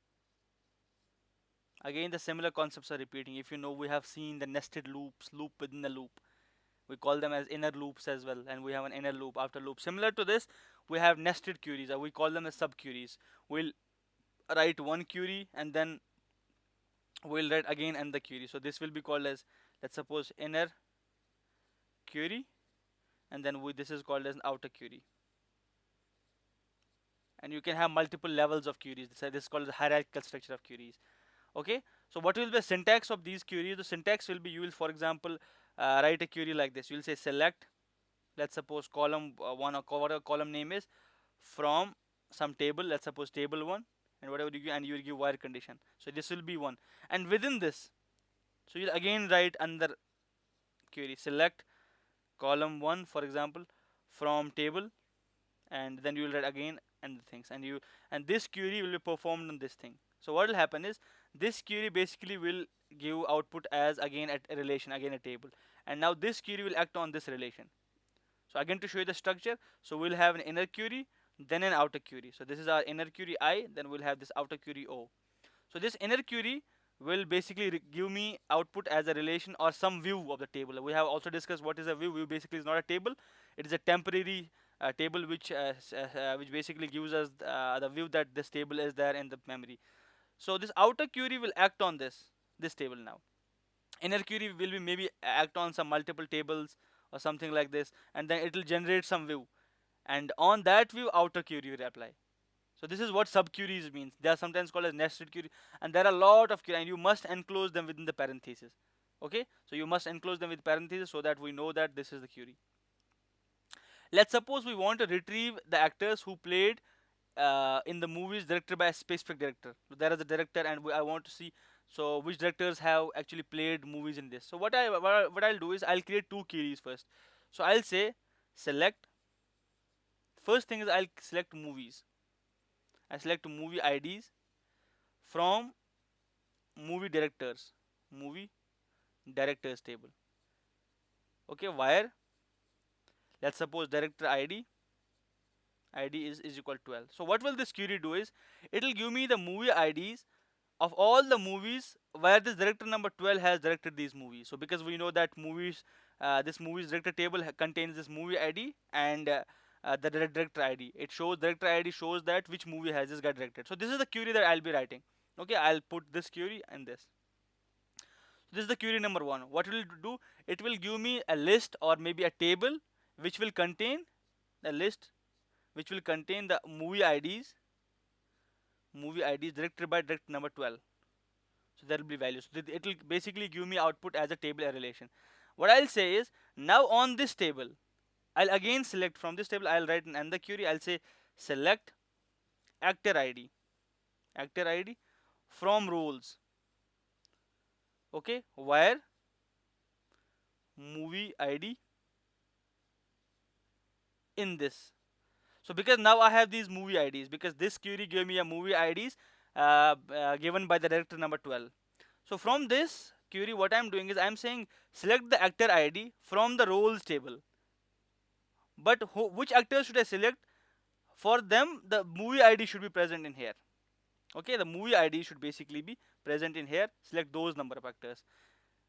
Again, the similar concepts are repeating. If you know, we have seen the nested loops, loop within the loop. We call them as inner loops as well, and we have an inner loop, outer loop. Similar to this, we have nested queries, or we call them as subqueries. We'll write one query, and then we'll write again another query. So this will be called as, let's suppose, inner query, and then this is called as an outer query. And you can have multiple levels of queries. This is called the hierarchical structure of queries. Okay, so what will be the syntax of these queries? The syntax will be, you will, for example, write a query like this. You will say select, let's suppose, column one, or whatever column name is, from some table, let's suppose table one, and whatever you give, and you will give wire condition. So this will be one, and within this, so you'll again write another query, select column one, for example, from table, and then you will write again and the things, and this query will be performed on this thing. So what will happen is, this query basically will give output as again a relation, again a table, and now this query will act on this relation. So again, to show you the structure, so we'll have an inner query, then an outer query. So this is our inner query I, then we'll have this outer query O. So this inner query will basically give me output as a relation or some view of the table. We have also discussed what is a view. View basically is not a table; it is a temporary table which basically gives us the view that this table is there in the memory. So this outer query will act on this table now. Inner query will be maybe act on some multiple tables or something like this, and then it will generate some view, and on that view outer query will apply. So this is what subqueries means. They are sometimes called as nested query, and there are a lot of queries, and you must enclose them within the parentheses. Okay, so you must enclose them with parentheses so that we know that this is the query. Let's suppose we want to retrieve the actors who played in the movies directed by a specific director. So there is a director, and I want to see so which directors have actually played movies in this. So what I'll do is I'll create two queries first. So I'll say select. First thing is I'll select movies. I select movie IDs from movie directors, movie directors table. Okay, where, let's suppose director id is equal to 12. So what will this query do is, it will give me the movie IDs of all the movies where this director number 12 has directed these movies. So because we know that this movies director table contains this movie ID and the director ID. It shows director ID shows that which movie has this guy directed. So this is the query that I'll be writing. Okay, I'll put this query and this. This is the query number one. What will it do? It will give me a list or maybe a table which will contain the list, which will contain the movie IDs directed by director number 12. So there will be values. So it will basically give me output as a table a relation. What I'll say is, now on this table, I'll again select from this table. I'll write another query. I'll say select actor ID from roles. Okay, where movie ID in this. So because now I have these movie IDs, because this query gave me a movie IDs given by the director number 12. So from this query, what I'm doing is I'm saying select the actor ID from the roles table. But which actors should I select? For them, the movie ID should be present in here. Okay, the movie ID should basically be present in here. Select those number of actors.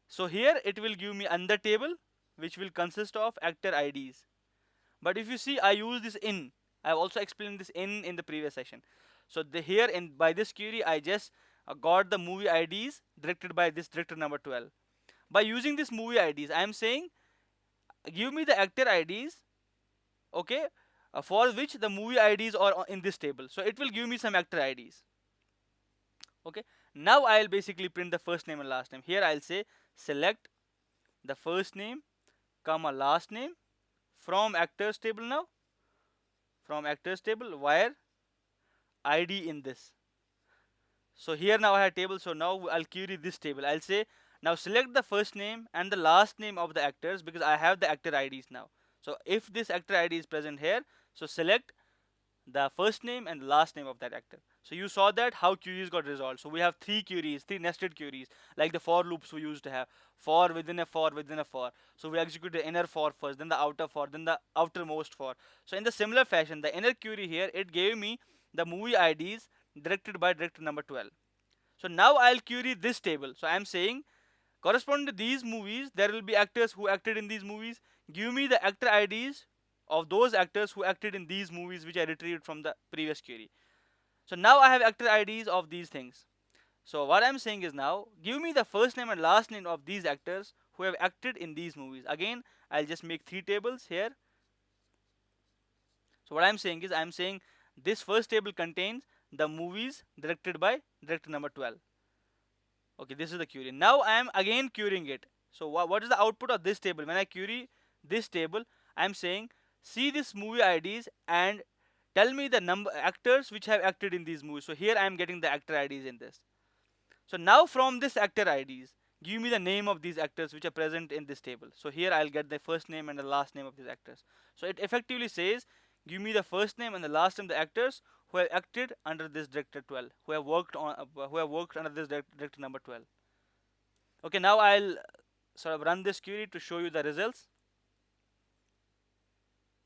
So here it will give me another table which will consist of actor IDs. But if you see, I use this in. I have also explained this in the previous session. So here in by this query, I just got the movie IDs directed by this director number 12. By using this movie IDs, I am saying give me the actor IDs, okay, for which the movie IDs are in this table. So it will give me some actor IDs. Okay. Now I'll basically print the first name and last name. Here I'll say select the first name, comma last name from actors table now. From actors table, where ID in this. So here now I have table. So now I'll query this table. I'll say now select the first name and the last name of the actors, because I have the actor IDs now. So if this actor ID is present here, so select the first name and the last name of that actor. So you saw that how queries got resolved. So we have three nested queries, like the for loops we used to have, for within a for within a for. So we execute the inner for first, then the outer for, then the outermost for. So in the similar fashion, the inner query here, it gave me the movie IDs directed by director number 12. So now I'll query this table. So I'm saying corresponding to these movies, there will be actors who acted in these movies. Give me the actor IDs of those actors who acted in these movies which I retrieved from the previous query. So now I have actor IDs of these things. So what I'm saying is, now give me the first name and last name of these actors who have acted in these movies. Again, I'll just make three tables here. So what I'm saying is, I'm saying this first table contains the movies directed by director number 12. Okay, this is the query. Now I am again querying it. So what is the output of this table? When I query this table, I am saying see this movie IDs and tell me the number actors which have acted in these movies. So here I am getting the actor IDs in this. So now from this actor IDs, give me the name of these actors which are present in this table. So here I'll get the first name and the last name of these actors. So it effectively says, give me the first name and the last name of the actors who have acted under this director 12, who have worked under this director number 12. Okay, now I'll sort of run this query to show you the results.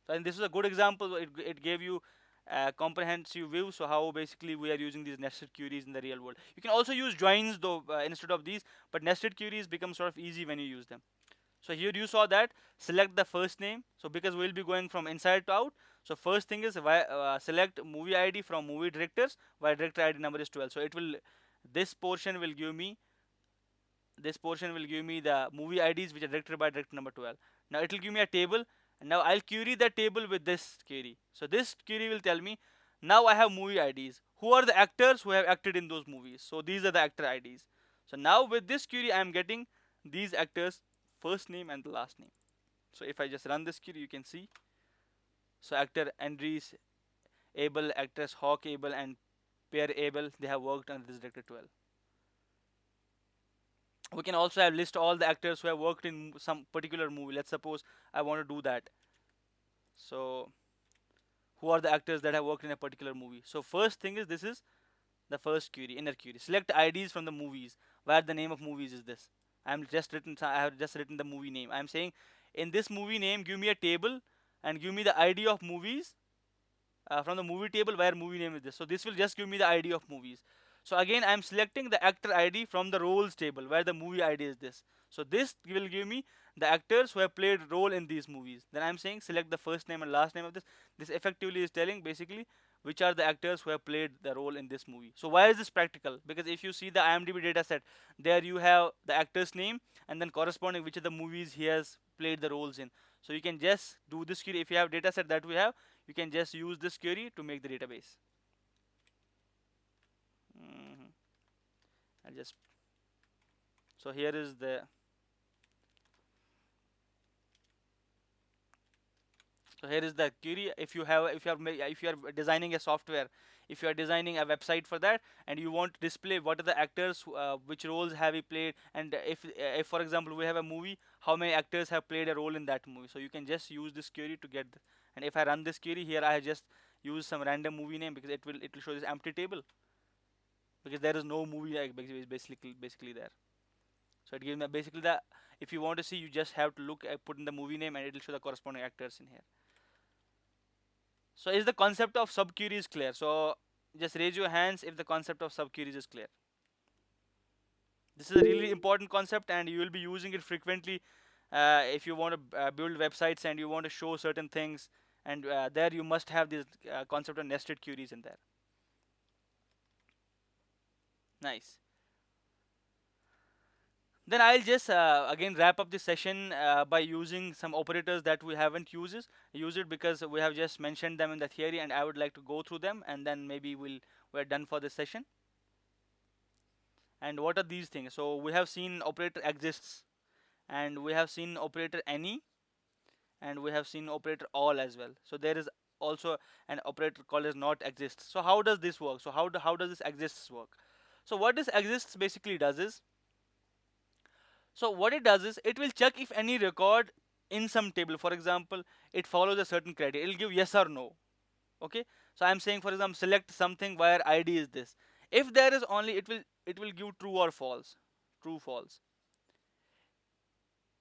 So, and this is a good example. It gave you a comprehensive view. So how basically we are using these nested queries in the real world. You can also use joins though instead of these, but nested queries become sort of easy when you use them. So here you saw that select the first name. So because we'll be going from inside to out. So first thing is select movie ID from movie directors, where director ID number is 12. So it will, this portion will give me the movie IDs which are directed by director number 12. Now it will give me a table, and now I'll query the table with this query. So this query will tell me, now I have movie IDs. Who are the actors who have acted in those movies? So these are the actor IDs. So now with this query, I am getting these actors' first name and the last name. So if I just run this query, you can see. So actor Andres Abel, actress Hawk Abel, and Pierre Abel, they have worked on this director 12. We can also have list all the actors who have worked in some particular movie. Let's suppose I want to do that. So who are the actors that have worked in a particular movie? So first thing is, this is the first query, inner query. Select IDs from the movies where the name of movies is this. I have just written the movie name. I'm saying in this movie name, give me a table and give me the ID of movies from the movie table where movie name is this. So this will just give me the ID of movies. So again, I'm selecting the actor ID from the roles table where the movie ID is this. So this will give me the actors who have played role in these movies. Then I'm saying select the first name and last name of this. This effectively is telling basically which are the actors who have played the role in this movie. So why is this practical? Because if you see the IMDb data set, there you have the actor's name and then corresponding which are the movies he has played the roles in. So you can just do this query. If you have data set that we have, you can just use this query to make the database. Mhm. I'll just, so here is the, query. If you are designing a software, if you are designing a website for that, and you want to display what are the actors, which roles have he played, and if for example we have a movie, how many actors have played a role in that movie. So you can just use this query to get and if I run this query here, I just use some random movie name because it will show this empty table because there is no movie like basically there. So it gives me basically the, if you want to see, you just have to look put in the movie name and it will show the corresponding actors in here. So is the concept of subqueries clear? So just raise your hands if the concept of subqueries is clear. This is a really important concept and you will be using it frequently if you want to build websites and you want to show certain things, and there you must have this concept of nested queries in there. Nice. Then I'll just again wrap up this session by using some operators that we haven't used it because we have just mentioned them in the theory, and I would like to go through them, and then maybe we're done for this session. And what are these things? So we have seen operator exists, and we have seen operator any, and we have seen operator all as well. So there is also an operator called as not exists. So how does this work? So how does this exists work? So what this exists basically does is, so what it does is it will check if any record in some table, for example, it follows a certain criteria. It will give yes or no. Okay. So I'm saying, for example, select something where ID is this. If there is only, it will give true or false. True, false.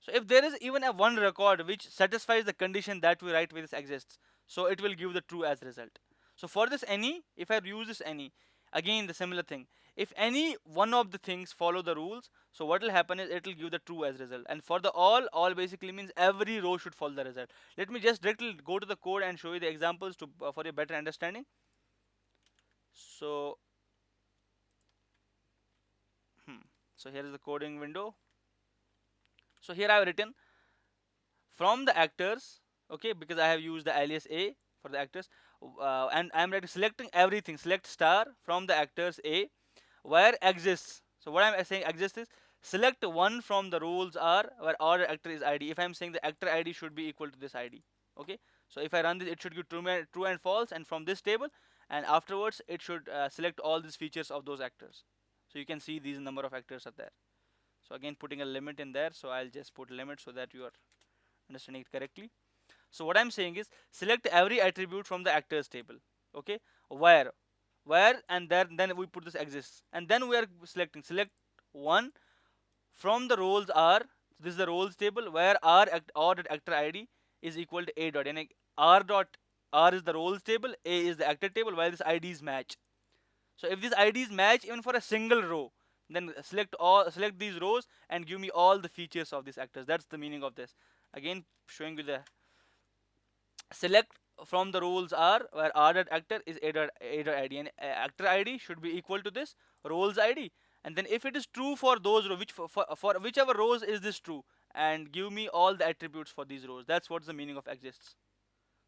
So if there is even a one record which satisfies the condition that we write with this exists, so it will give the true as result. So for this any, if I use this any, again the similar thing. If any one of the things follow the rules, so what will happen is it will give the true as result. And for the all basically means every row should follow the result. Let me just directly go to the code and show you the examples to for your better understanding. So, hmm, so here is the coding window. So here I have written from the actors, okay, because I have used the alias A for the actors, and I am ready selecting everything. Select star from the actors A, where exists. So what I'm saying exists is select one from the rules are where order actor is ID. If I'm saying the actor ID should be equal to this ID, okay. So if I run this, it should give true and false, and from this table, and afterwards it should select all these features of those actors. So you can see these number of actors are there. So again, putting a limit in there. So I'll just put limit so that you are understanding it correctly. So what I'm saying is select every attribute from the actors table. Okay, where and then we put this exists, and then we are selecting select one from the roles are. So this is the roles table where r actor ID is equal to a dot, and r dot r is the roles table, a is the actor table, while this IDs match. So if these IDs match even for a single row, then select these rows and give me all the features of these actors. That's the meaning of this. Again, showing you the select from the roles are where r dot actor is a dot id, and actor id should be equal to this roles id. And then if it is true for those rows, which for whichever rows is this true, and give me all the attributes for these rows. That's what's the meaning of exists.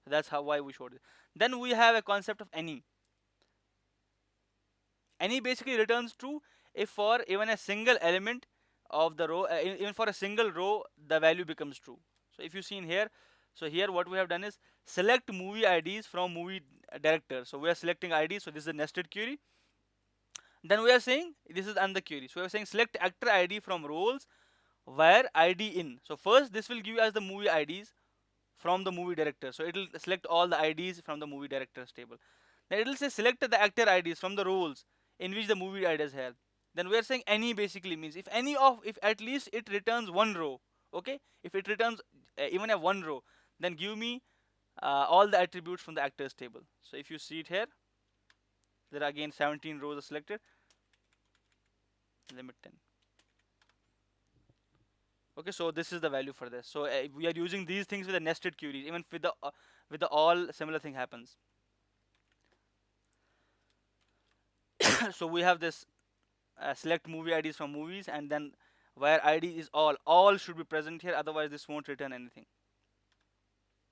That's how why we showed it. Then we have a concept of any basically returns true if for even a single element of the row, even for a single row, the value becomes true. So if you see in here, so here what we have done is select movie IDs from movie director. So we are selecting IDs. So this is a nested query. Then we are saying this is another query. So we are saying select actor ID from roles where ID in. So first this will give you as the movie IDs from the movie director. So it will select all the IDs from the movie directors table. Then it will say select the actor IDs from the roles in which the movie IDs have. Then we are saying any basically means if at least it returns one row. Okay, if it returns even a one row, then give me all the attributes from the actors table. So if you see it here, there are again 17 rows are selected. Limit 10. Okay, so this is the value for this. So we are using these things with the nested queries. Even with the all similar thing happens. So we have this select movie IDs from movies, and then where ID is all should be present here, otherwise this won't return anything.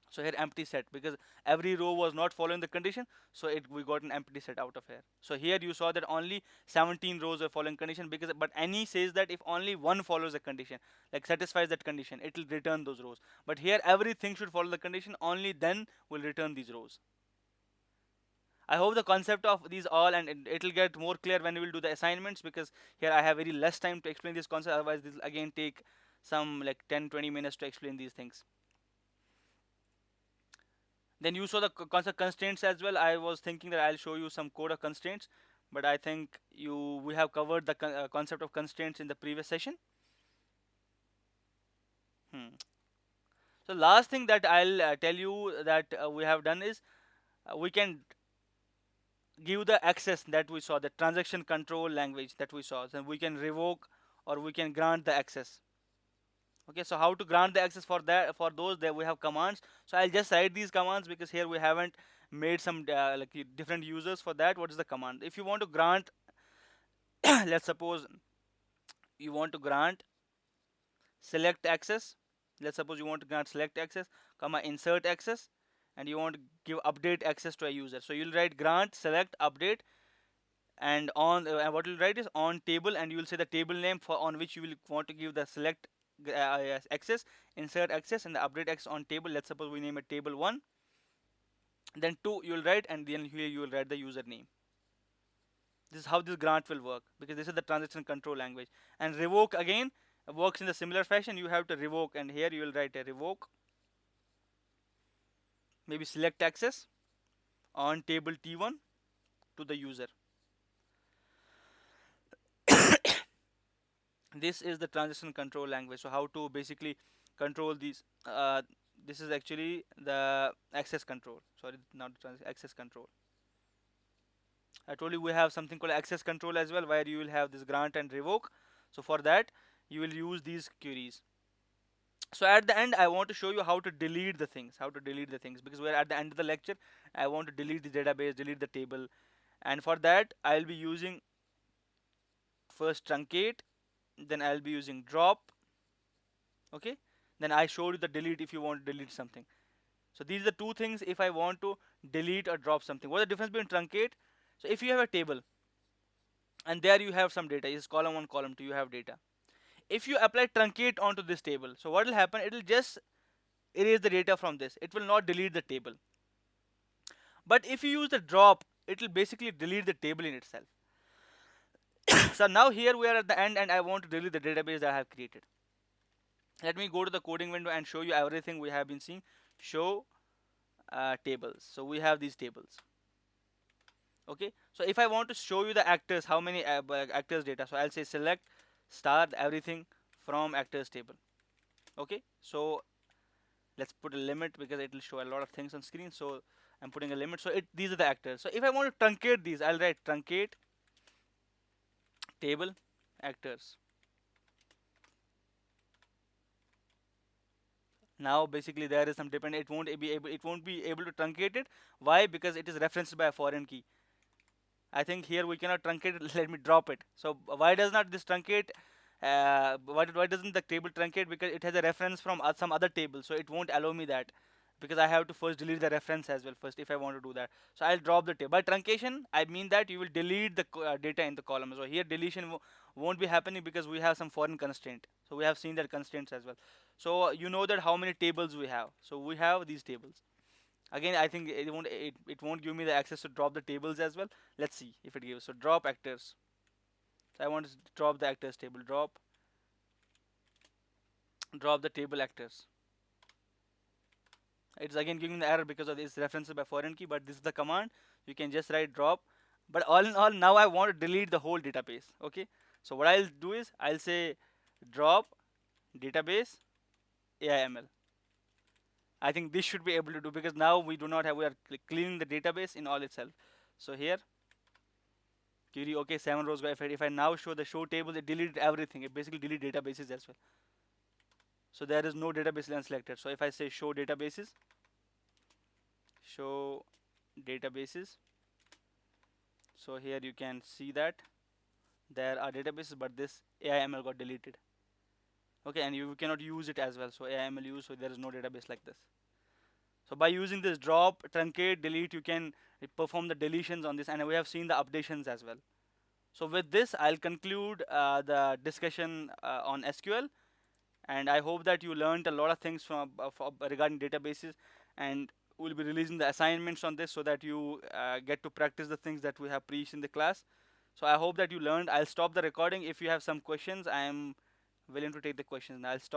So here empty set, because every row was not following the condition, so we got an empty set out of here. So here you saw that only 17 rows are following condition, because but any says that if only one follows the condition, like satisfies that condition, it will return those rows. But here everything should follow the condition, only then will return these rows. I hope the concept of these all, and it will get more clear when we will do the assignments, because here I have very less time to explain this concept. Otherwise, this will again take some like 10-20 minutes to explain these things. Then you saw the concept constraints as well. I was thinking that I'll show you some code of constraints, but I think we have covered the concept of constraints in the previous session. Hmm. So last thing that I'll tell you that we have done is we can give the access that we saw, the transaction control language that we saw. Then we can revoke or we can grant the access. Okay, so how to grant the access for that, for those that we have commands. So I'll just write these commands because here we haven't made some different users for that. What is the command? If you want to grant, let's suppose you want to grant select access. Let's suppose you want to grant select access, comma insert access, and you want to give update access to a user. So you'll write grant select update, and on what you'll write is on table, and you will say the table name for on which you will want to give the select access, insert access, and the update access on table. Let's suppose we name it table 1. Then 2 you will write, and then here you will write the username. This is how this grant will work, because this is the transaction control language. And revoke again works in the similar fashion. You have to revoke, and here you will write a revoke, maybe select access on table t1 to the user. This is the transaction control language. So how to basically control these, this is actually the access control, sorry, not access control. I told you we have something called access control as well, where you will have this grant and revoke. So for that you will use these queries. So at the end I want to show you how to delete the things, because we're at the end of the lecture. I want to delete the database, delete the table, And for that I'll be using first truncate, then I'll be using drop. Okay, then I showed you the delete if you want to delete something. So these are the two things if I want to delete or drop something. What's the difference between truncate? So if you have a table and there you have some data, is column 1, column 2, you have data. If you apply truncate onto this table, so what will happen, it will just erase the data from this, it will not delete the table. But if you use the drop, it will basically delete the table in itself. So now here we are at the end and I want to delete the database that I have created. Let me go to the coding window and show you everything we have been seeing. Show tables. So we have these tables. Okay, so if I want to show you the actors, how many actors data, so I'll say select star everything from actors table. Okay, so let's put a limit because it will show a lot of things on screen, so I'm putting a limit. So these are the actors. So if I want to truncate these, I'll write truncate table actors. Now basically there is some depend, it won't be able to truncate it. Why? Because it is referenced by a foreign key. I think here we cannot truncate it. Let me drop it. So why does not this truncate? Why doesn't the table truncate? Because it has a reference from some other table, so it won't allow me that. Because I have to first delete the reference as well first if I want to do that. So I'll drop the table. By truncation, I mean that you will delete the data in the column. So here deletion won't be happening because we have some foreign constraint. So we have seen that constraints as well. So you know that how many tables we have. So we have these tables. Again, I think it won't give me the access to drop the tables as well. Let's see if it gives. So drop actors. So I want to drop the actors table. Drop the table actors. It's again giving the error because of this references by foreign key, but this is the command. You can just write drop. But all in all, now I want to delete the whole database. Okay. So what I'll do is I'll say drop database AIML. I think this should be able to do because now we do not have, we are cleaning the database in all itself. So here query, okay, 7 rows. If I now show the show table, it deleted everything. It basically deleted databases as well. So there is no database line selected. So if I say show databases, show databases. So here you can see that there are databases, but this AIML got deleted. Okay, and you cannot use it as well. So AIML use, so there is no database like this. So by using this drop, truncate, delete, you can perform the deletions on this, and we have seen the updations as well. So with this, I'll conclude the discussion on SQL, and I hope that you learned a lot of things regarding databases, and we'll be releasing the assignments on this so that you get to practice the things that we have preached in the class. So I hope that you learned. I'll stop the recording. If you have some questions, I am willing to take the questions. I'll stop.